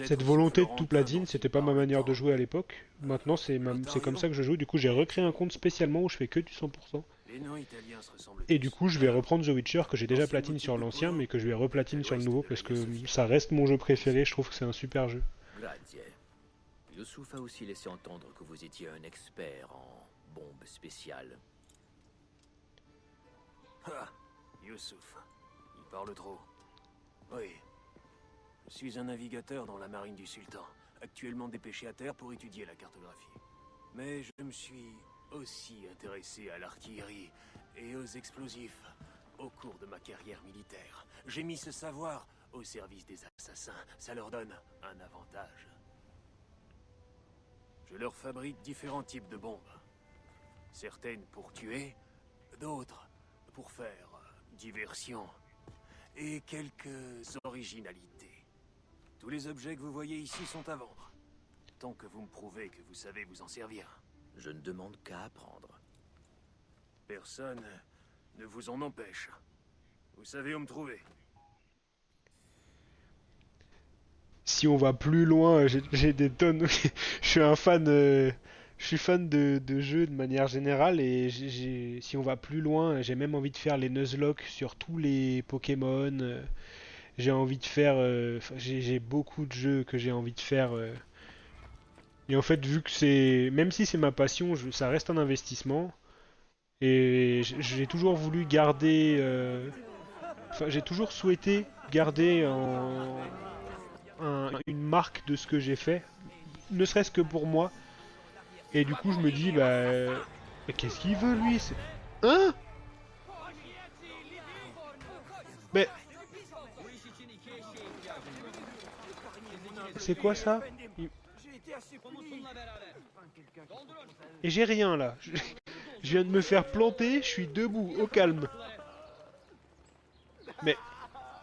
cette volonté de tout platine, c'était pas ma manière de jouer à l'époque. Maintenant c'est comme ça que je joue, du coup j'ai recréé un compte spécialement où je fais que du 100%. Et du coup je vais reprendre The Witcher que j'ai déjà platine sur l'ancien mais que je vais replatine sur le nouveau parce que ça reste mon jeu préféré, je trouve que c'est un super jeu. Youssouf a aussi laissé entendre que vous étiez un expert en bombes spéciales. Ah, Youssouf, il parle trop. Oui, je suis un navigateur dans la marine du sultan, actuellement dépêché à terre pour étudier la cartographie. Mais je me suis aussi intéressé à l'artillerie et aux explosifs au cours de ma carrière militaire. J'ai mis ce savoir au service des assassins, ça leur donne un avantage. Je leur fabrique différents types de bombes. Certaines pour tuer, d'autres pour faire diversion et quelques originalités. Tous les objets que vous voyez ici sont à vendre. Tant que vous me prouvez que vous savez vous en servir. Je ne demande qu'à apprendre. Personne ne vous en empêche. Vous savez où me trouver. Si on va plus loin, j'ai des tonnes. Je suis un fan Je suis fan de jeux de manière générale et si on va plus loin, j'ai même envie de faire les Nuzlocke sur tous les Pokémon. J'ai envie de faire, enfin, j'ai beaucoup de jeux que j'ai envie de faire. Et en fait, vu que c'est, même si c'est ma passion, ça reste un investissement. Et j'ai toujours voulu garder, enfin, j'ai toujours souhaité garder une marque de ce que j'ai fait, ne serait-ce que pour moi. Et du coup, je me dis, bah, mais qu'est-ce qu'il veut lui? Hein? Mais c'est quoi ça? J'ai été assez puni. Et j'ai rien là. Je viens de me faire planter, je suis debout, au calme. Mais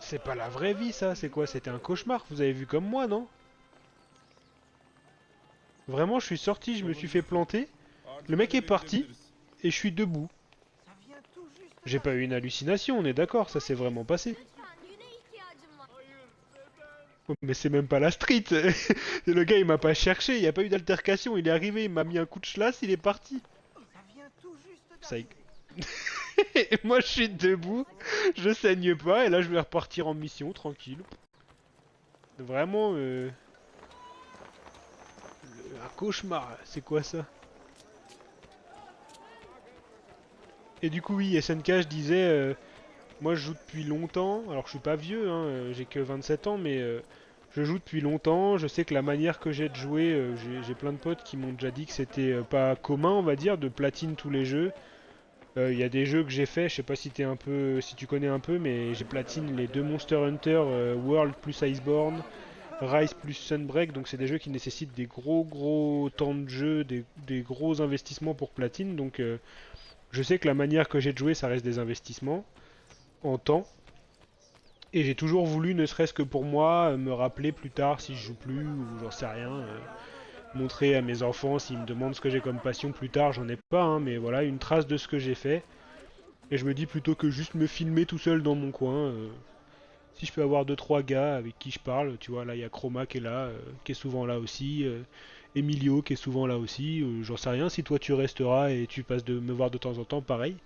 c'est pas la vraie vie ça, c'est quoi? C'était un cauchemar, vous avez vu comme moi, non? Vraiment, je suis sorti, je me suis fait planter, le mec est parti, et je suis debout. Ça vient tout juste. J'ai pas eu une hallucination, on est d'accord, ça s'est vraiment passé. Oh, mais c'est même pas la street. Le gars il m'a pas cherché, il y a pas eu d'altercation, il est arrivé, il m'a mis un coup de schlass, il est parti. Ça vient tout juste Ça y- d'arriver. Et moi je suis debout, je saigne pas, et là je vais repartir en mission, tranquille. Vraiment, un cauchemar, c'est quoi ça? Et du coup oui, SNK je disais, moi je joue depuis longtemps, alors je suis pas vieux, hein, j'ai que 27 ans, mais je joue depuis longtemps, je sais que la manière que j'ai de jouer, j'ai plein de potes qui m'ont déjà dit que c'était pas commun on va dire, de platine tous les jeux. Il y a des jeux que j'ai fait, je sais pas si t'es un peu, si tu connais un peu, mais j'ai platine les deux Monster Hunter, World plus Iceborne, Rise plus Sunbreak, donc c'est des jeux qui nécessitent des gros temps de jeu, des gros investissements pour platine, donc je sais que la manière que j'ai de jouer ça reste des investissements en temps, et j'ai toujours voulu, ne serait-ce que pour moi, me rappeler plus tard si je joue plus, ou j'en sais rien, montrer à mes enfants s'ils me demandent ce que j'ai comme passion plus tard, j'en ai pas, hein, mais voilà, une trace de ce que j'ai fait. Et je me dis plutôt que juste me filmer tout seul dans mon coin, si je peux avoir deux trois gars avec qui je parle, tu vois, là il y a Chroma qui est là, qui est souvent là aussi, Emilio qui est souvent là aussi, j'en sais rien, si toi tu resteras et tu passes de me voir de temps en temps, pareil.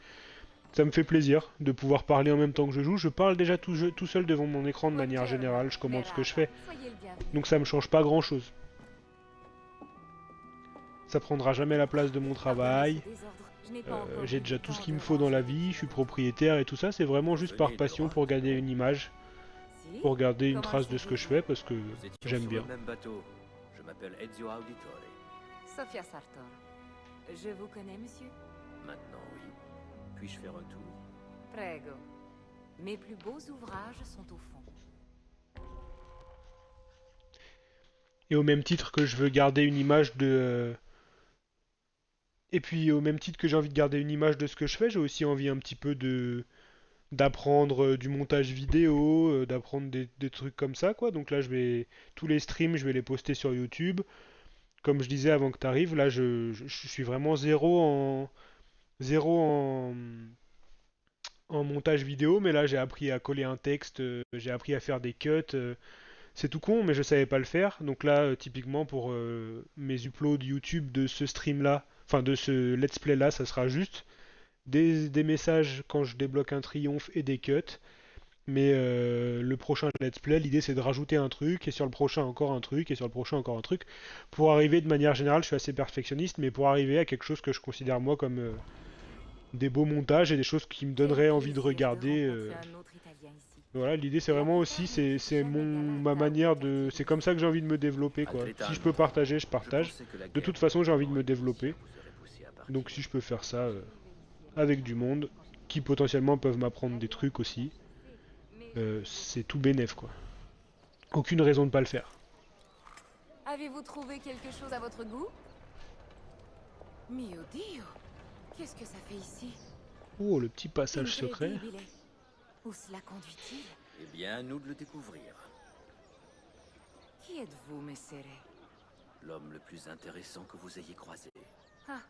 Ça me fait plaisir de pouvoir parler en même temps que je joue. Je parle déjà tout seul devant mon écran de manière générale, je commente ce que je fais. Donc ça me change pas grand chose. Ça prendra jamais la place de mon travail. J'ai déjà tout ce qu'il me faut dans la vie, je suis propriétaire et tout ça, c'est vraiment juste par passion pour garder une image, pour garder une trace de ce que je fais parce que Nous étions j'aime sur bien. le même bateau. Je m'appelle Ezio Auditore. Sophia Sartor. Je vous connais, monsieur? Maintenant, oui. Puis-je faire un tour? Prego. Mes plus beaux ouvrages sont au fond. Et au même titre que je veux garder une image de... Et puis au même titre que j'ai envie de garder une image de ce que je fais, j'ai aussi envie un petit peu de d'apprendre du montage vidéo, d'apprendre des trucs comme ça, quoi. Donc là, tous les streams, je vais les poster sur YouTube. Comme je disais avant que tu arrives, là, je suis vraiment zéro en montage vidéo, mais là, j'ai appris à coller un texte, j'ai appris à faire des cuts. C'est tout con, mais je savais pas le faire. Donc là, typiquement pour mes uploads YouTube de ce stream-là, enfin de ce let's play-là, ça sera juste des messages quand je débloque un triomphe et des cuts. Mais le prochain let's play, l'idée c'est de rajouter un truc, et sur le prochain encore un truc, et sur le prochain encore un truc, pour arriver de manière générale, je suis assez perfectionniste, mais pour arriver à quelque chose que je considère moi comme des beaux montages et des choses qui me donneraient envie de regarder. Voilà, l'idée c'est vraiment aussi, c'est ma manière de, c'est comme ça que j'ai envie de me développer quoi. Si je peux partager, je partage. De toute façon, j'ai envie de me développer. Donc si je peux faire ça avec du monde qui potentiellement peuvent m'apprendre des trucs aussi, c'est tout bénef quoi. Aucune raison de pas le faire. Avez-vous trouvé quelque chose à votre goût? Mio Dio! Qu'est-ce que ça fait ici? Oh, le petit passage secret. Incredibile. Où cela conduit-il? Eh bien, à nous de le découvrir. Qui êtes-vous, Messere? L'homme le plus intéressant que vous ayez croisé. Ah,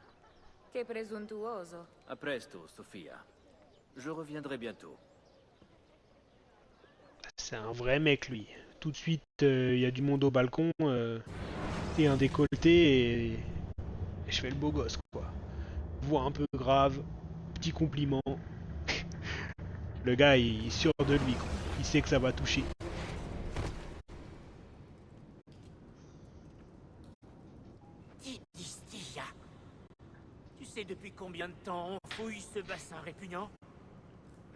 che presuntuoso. A presto, Sophia. Je reviendrai bientôt. C'est un vrai mec lui. Tout de suite, il y a du monde au balcon et un décolleté Et je fais le beau gosse, quoi. Voix un peu grave, petit compliment. Le gars, il est sûr de lui, quoi. Il sait que ça va toucher. Distia, tu sais depuis combien de temps on fouille ce bassin répugnant?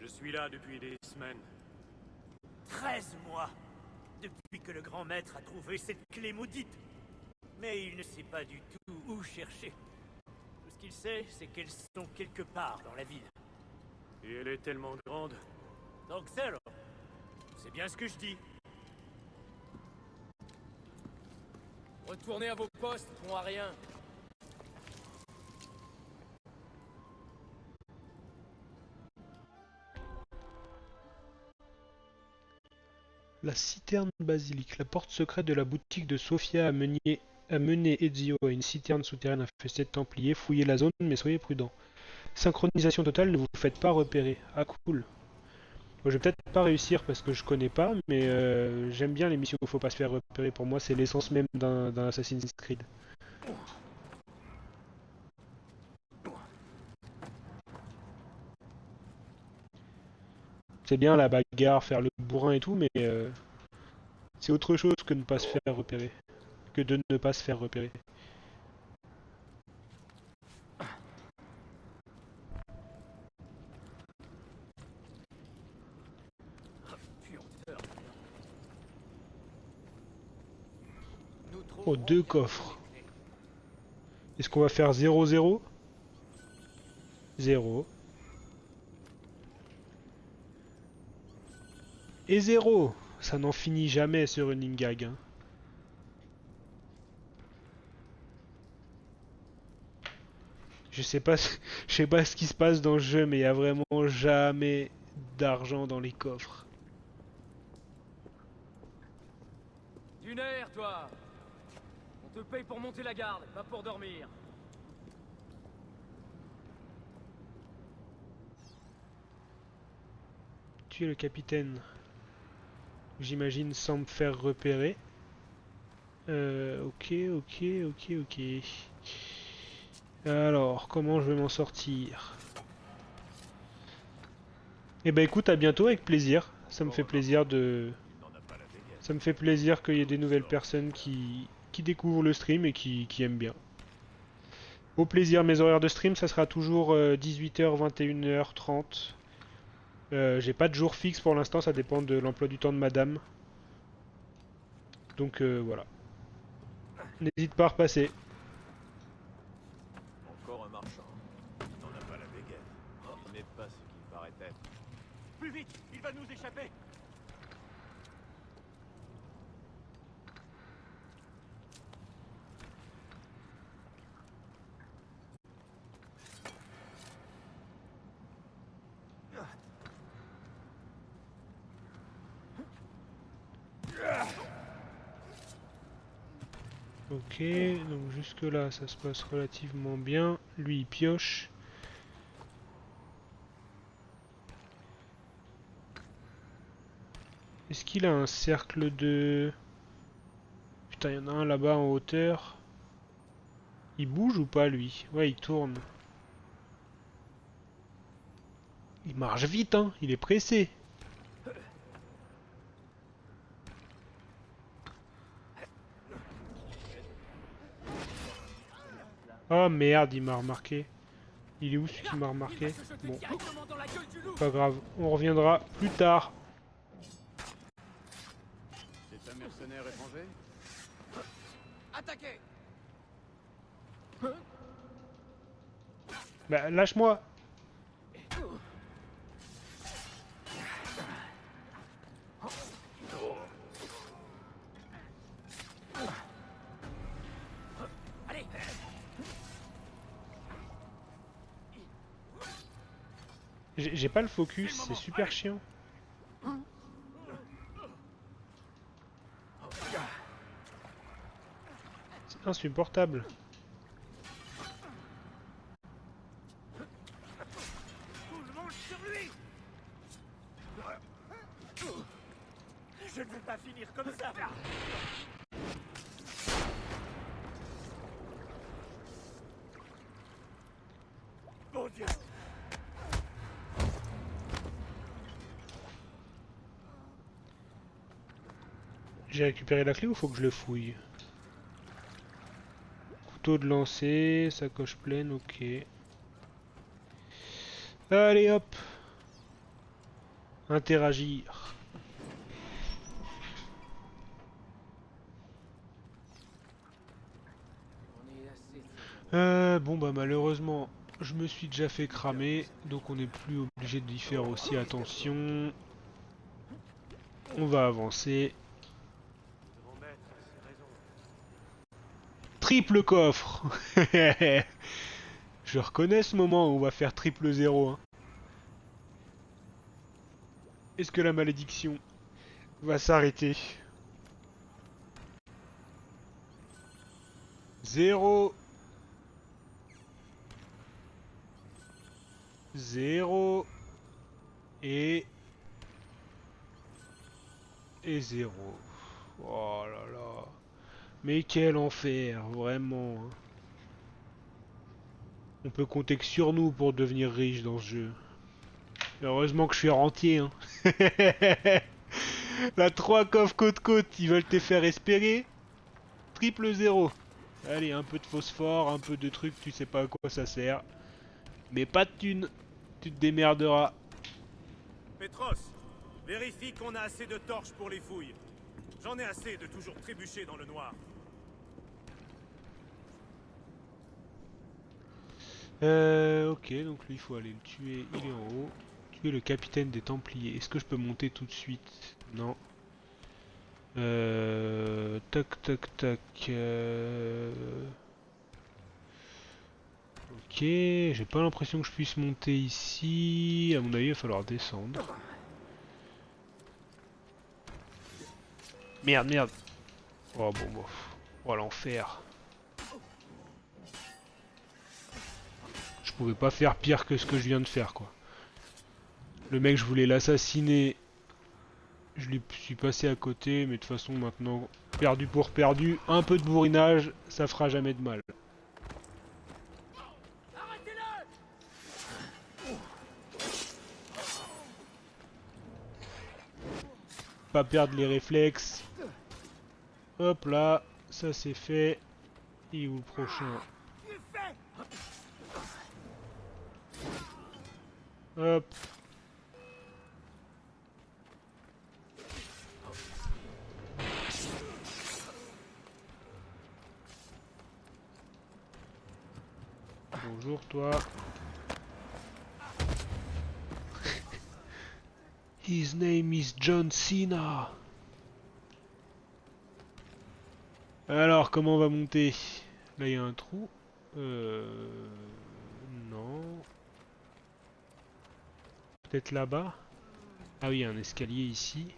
Je suis là depuis des semaines. 13 mois, depuis que le grand maître a trouvé cette clé maudite. Mais il ne sait pas du tout où chercher. Tout ce qu'il sait, c'est qu'elles sont quelque part dans la ville. Et elle est tellement grande. Donc c'est c'est bien ce que je dis. Retournez à vos postes, bon à rien. La citerne basilique. La porte secrète de la boutique de Sofia a mené Ezio à une citerne souterraine infestée de Templiers. Fouillez la zone, mais soyez prudents. Synchronisation totale, ne vous faites pas repérer. Ah cool. Bon, je vais peut-être pas réussir parce que je connais pas, mais j'aime bien les missions où il faut pas se faire repérer. Pour moi, c'est l'essence même d'un Assassin's Creed. C'est bien la bagarre, faire le bourrin et tout, mais c'est autre chose que ne pas se faire repérer. Que de ne pas se faire repérer. Oh, 2 coffres. Est-ce qu'on va faire 0-0 0. Et 0. Ça n'en finit jamais ce running gag. Hein. Je sais pas ce qui se passe dans le jeu, mais il y a vraiment jamais d'argent dans les coffres. Du nerf, toi. On te paye pour monter la garde, pas pour dormir. Tu es le capitaine. J'imagine sans me faire repérer. Ok. Alors, comment je vais m'en sortir? Eh ben écoute, à bientôt, avec plaisir. Ça me fait plaisir de... Ça me fait plaisir qu'il y ait des nouvelles personnes qui découvrent le stream et qui aiment bien. Au plaisir, mes horaires de stream, ça sera toujours 18h, 21h30. J'ai pas de jour fixe pour l'instant, ça dépend de l'emploi du temps de madame. Donc voilà. N'hésite pas à repasser. Encore un marchand. Il n'en a pas la dégaine. Il n'est pas ce qu'il paraît être. Plus vite, il va nous échapper. Ok, donc jusque là ça se passe relativement bien. Lui il pioche. Est-ce qu'il a un cercle de... Putain, il y en a un là-bas en hauteur. Il bouge ou pas lui? Ouais, il tourne. Il marche vite, hein, il est pressé. Oh merde, il m'a remarqué. Il est où celui qui m'a remarqué? Bon, pas grave, on reviendra plus tard. C'est un mercenaire étranger? Attaquez! Bah, lâche-moi. Allez. J'ai pas le focus, c'est super chiant. C'est insupportable. Tout le monde sur lui. Je ne veux pas finir comme ça. Dieu! J'ai récupéré la clé ou faut que je le fouille? Couteau de lancer, sacoche pleine, ok. Allez hop! Interagir. Bon bah malheureusement, je me suis déjà fait cramer, donc on n'est plus obligé d'y faire aussi attention. On va avancer. Triple coffre. Je reconnais ce moment où on va faire triple zéro. Hein. Est-ce que la malédiction va s'arrêter? 0 0 et 0. Oh là là. Mais quel enfer, vraiment. Hein. On peut compter que sur nous pour devenir riche dans ce jeu. Heureusement que je suis rentier. Hein. La 3 coffres côte-côte, ils veulent te faire espérer. Triple zéro. Allez, un peu de phosphore, un peu de trucs, tu sais pas à quoi ça sert. Mais pas de thunes. Tu te démerderas. Petros, vérifie qu'on a assez de torches pour les fouilles. J'en ai assez de toujours trébucher dans le noir. Ok, donc lui il faut aller le tuer, il est en haut. Tuer le capitaine des Templiers. Est-ce que je peux monter tout de suite? Non. Tac tac tac. Ok, j'ai pas l'impression que je puisse monter ici. À mon avis, il va falloir descendre. Merde, merde. Oh bon, bon. Oh l'enfer. Je pouvais pas faire pire que ce que je viens de faire, quoi. Le mec, je voulais l'assassiner. Je lui suis passé à côté, mais de toute façon, maintenant, perdu pour perdu. Un peu de bourrinage, ça fera jamais de mal. Pas perdre les réflexes. Hop là, ça c'est fait. Et où le prochain? Hop. Bonjour toi. His name is John Cena. Alors, comment on va monter? Là, il y a un trou. Non. Peut-être là-bas? Ah oui, il y a un escalier ici.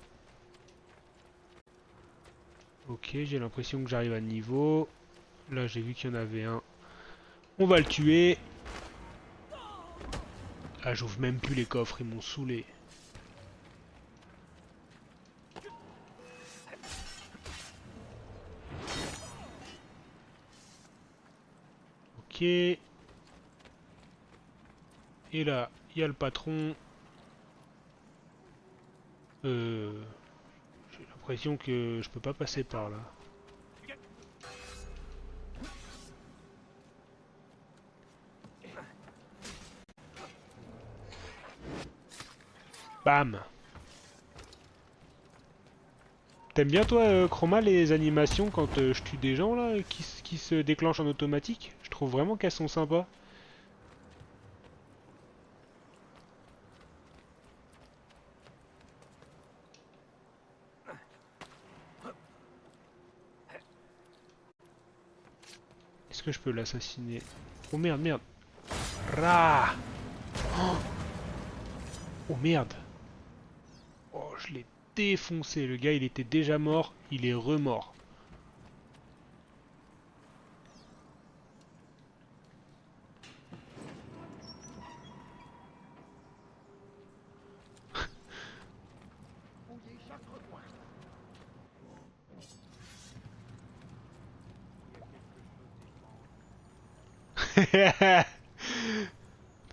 Ok, j'ai l'impression que j'arrive à niveau. Là, j'ai vu qu'il y en avait un. On va le tuer. Ah, j'ouvre même plus les coffres, ils m'ont saoulé. Ok. Et là, il y a le patron. J'ai l'impression que je peux pas passer par là. Bam! T'aimes bien toi, Chroma, les animations quand je tue des gens là, qui se déclenchent en automatique? Je trouve vraiment qu'elles sont sympas. Est-ce que je peux l'assassiner? Oh merde, merde! Rah! Oh, oh merde! Oh, je l'ai défoncé. Le gars, il était déjà mort. Il est remort.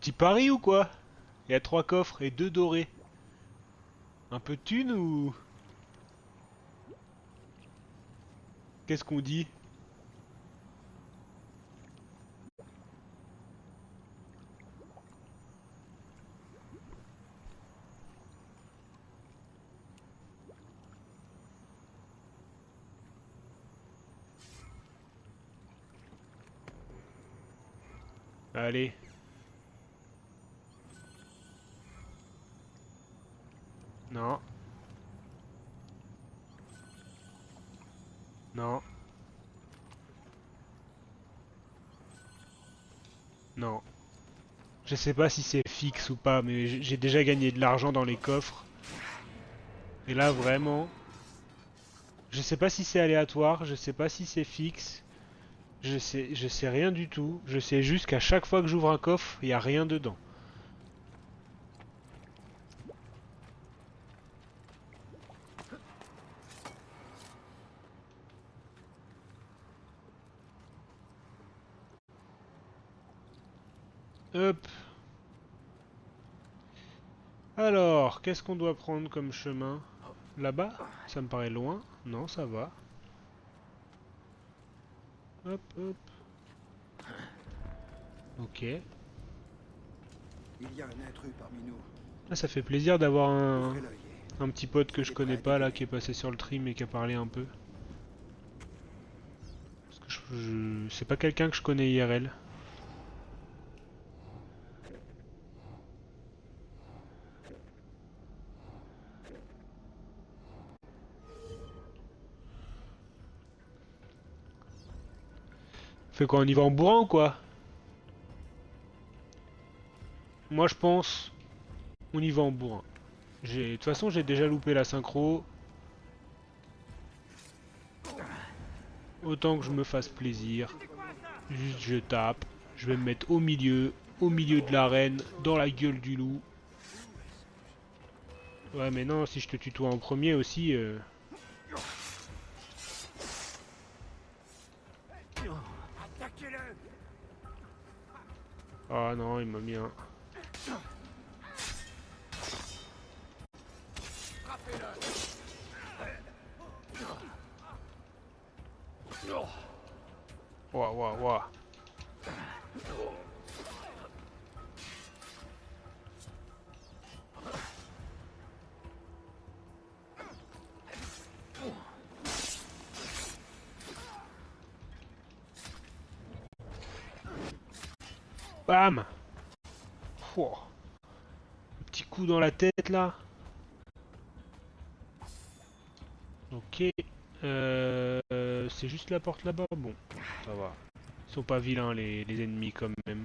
petit pari ou quoi? Il y a 3 coffres et 2 dorés. Un peu de thune ou... Qu'est-ce qu'on dit? Allez. Non. Non. Non. Je sais pas si c'est fixe ou pas, mais j'ai déjà gagné de l'argent dans les coffres. Et là, vraiment... Je sais pas si c'est aléatoire, je sais pas si c'est fixe. Je sais rien du tout. Je sais juste qu'à chaque fois que j'ouvre un coffre, il y a rien dedans. Hop. Alors, qu'est-ce qu'on doit prendre comme chemin? Là-bas? Ça me paraît loin. Non, ça va. Hop, hop. Ok. Il y a un intrus parmi nous. Ah, ça fait plaisir d'avoir Ouvrez l'œil. un petit pote que je connais pas là, qui est passé sur le stream et qui a parlé un peu. Parce que c'est pas quelqu'un que je connais IRL. Fait quoi, on y va en bourrin ou quoi? Moi je pense, on y va en bourrin. De toute façon j'ai déjà loupé la synchro. Autant que je me fasse plaisir. Juste je tape. Je vais me mettre au milieu de l'arène, dans la gueule du loup. Ouais mais non, si je te tutoie en premier aussi... Ah non, il m'a mis un... Ouah, ouah, ouah. Bam! Pouah. Un petit coup dans la tête là. Ok. C'est juste la porte là-bas. Bon, ça va. Ils sont pas vilains les ennemis quand même.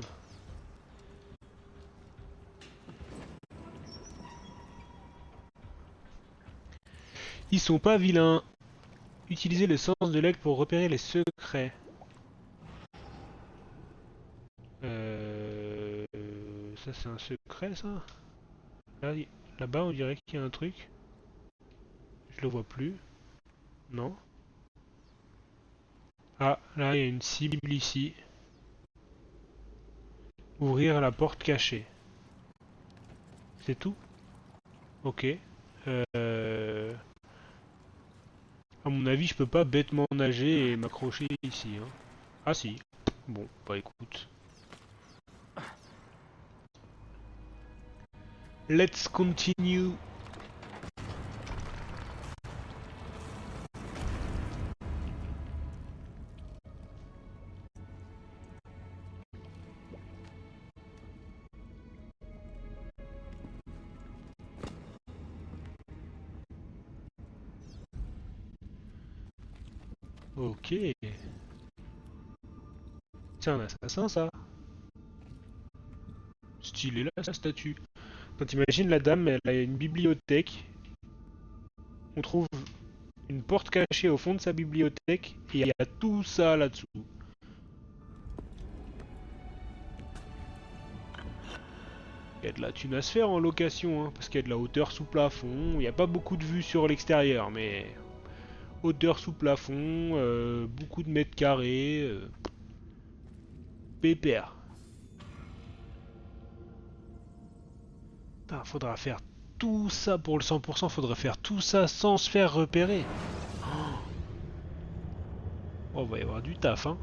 Ils sont pas vilains. Utilisez le sens de l'aigle pour repérer les secrets. Ça c'est un secret ça? Là-bas on dirait qu'il y a un truc. Je le vois plus. Non. Ah, là il y a une cible ici. Ouvrir la porte cachée. C'est tout? Ok. À mon avis, je peux pas bêtement nager et m'accrocher ici. Hein. Ah si. Bon, bah écoute. Let's continue. Ok. C'est un assassin ça. Stylé là sa statue. Quand t'imagines la dame, elle a une bibliothèque. On trouve une porte cachée au fond de sa bibliothèque et il y a tout ça là-dessous. Il y a de la thune à se faire en location, hein, parce qu'il y a de la hauteur sous plafond. Il n'y a pas beaucoup de vues sur l'extérieur, mais hauteur sous plafond, beaucoup de mètres carrés, pépère. Putain, faudra faire tout ça pour le 100%, faudrait faire tout ça sans se faire repérer. Oh, va y avoir du taf, hein.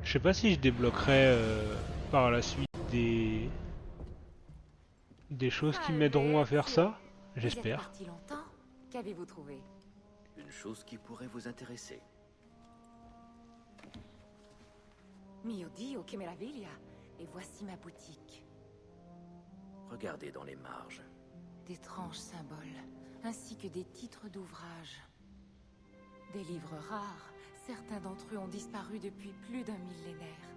Je sais pas si je débloquerai par la suite des choses qui m'aideront à faire ça. Vous êtes J'espère. parti longtemps? Qu'avez-vous trouvé? Une chose qui pourrait vous intéresser. Mio Dio, che meraviglia! Et voici ma boutique. Regardez dans les marges. D'étranges symboles, ainsi que des titres d'ouvrages. Des livres rares, certains d'entre eux ont disparu depuis plus d'un millénaire.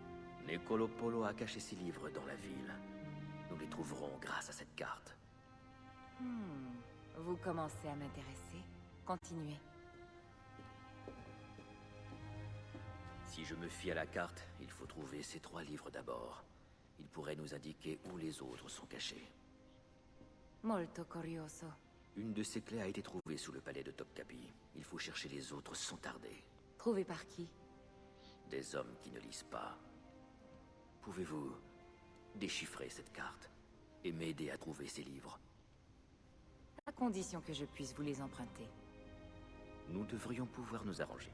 Nicolo Polo a caché ses livres dans la ville. Nous les trouverons grâce à cette carte. Vous commencez à m'intéresser. Continuez. Si je me fie à la carte, il faut trouver ces 3 livres d'abord. Ils pourraient nous indiquer où les autres sont cachés. Molto curioso. Une de ces clés a été trouvée sous le palais de Topkapi. Il faut chercher les autres sans tarder. Trouvé par qui? Des hommes qui ne lisent pas. Pouvez-vous déchiffrer cette carte et m'aider à trouver ces livres? À condition que je puisse vous les emprunter. Nous devrions pouvoir nous arranger.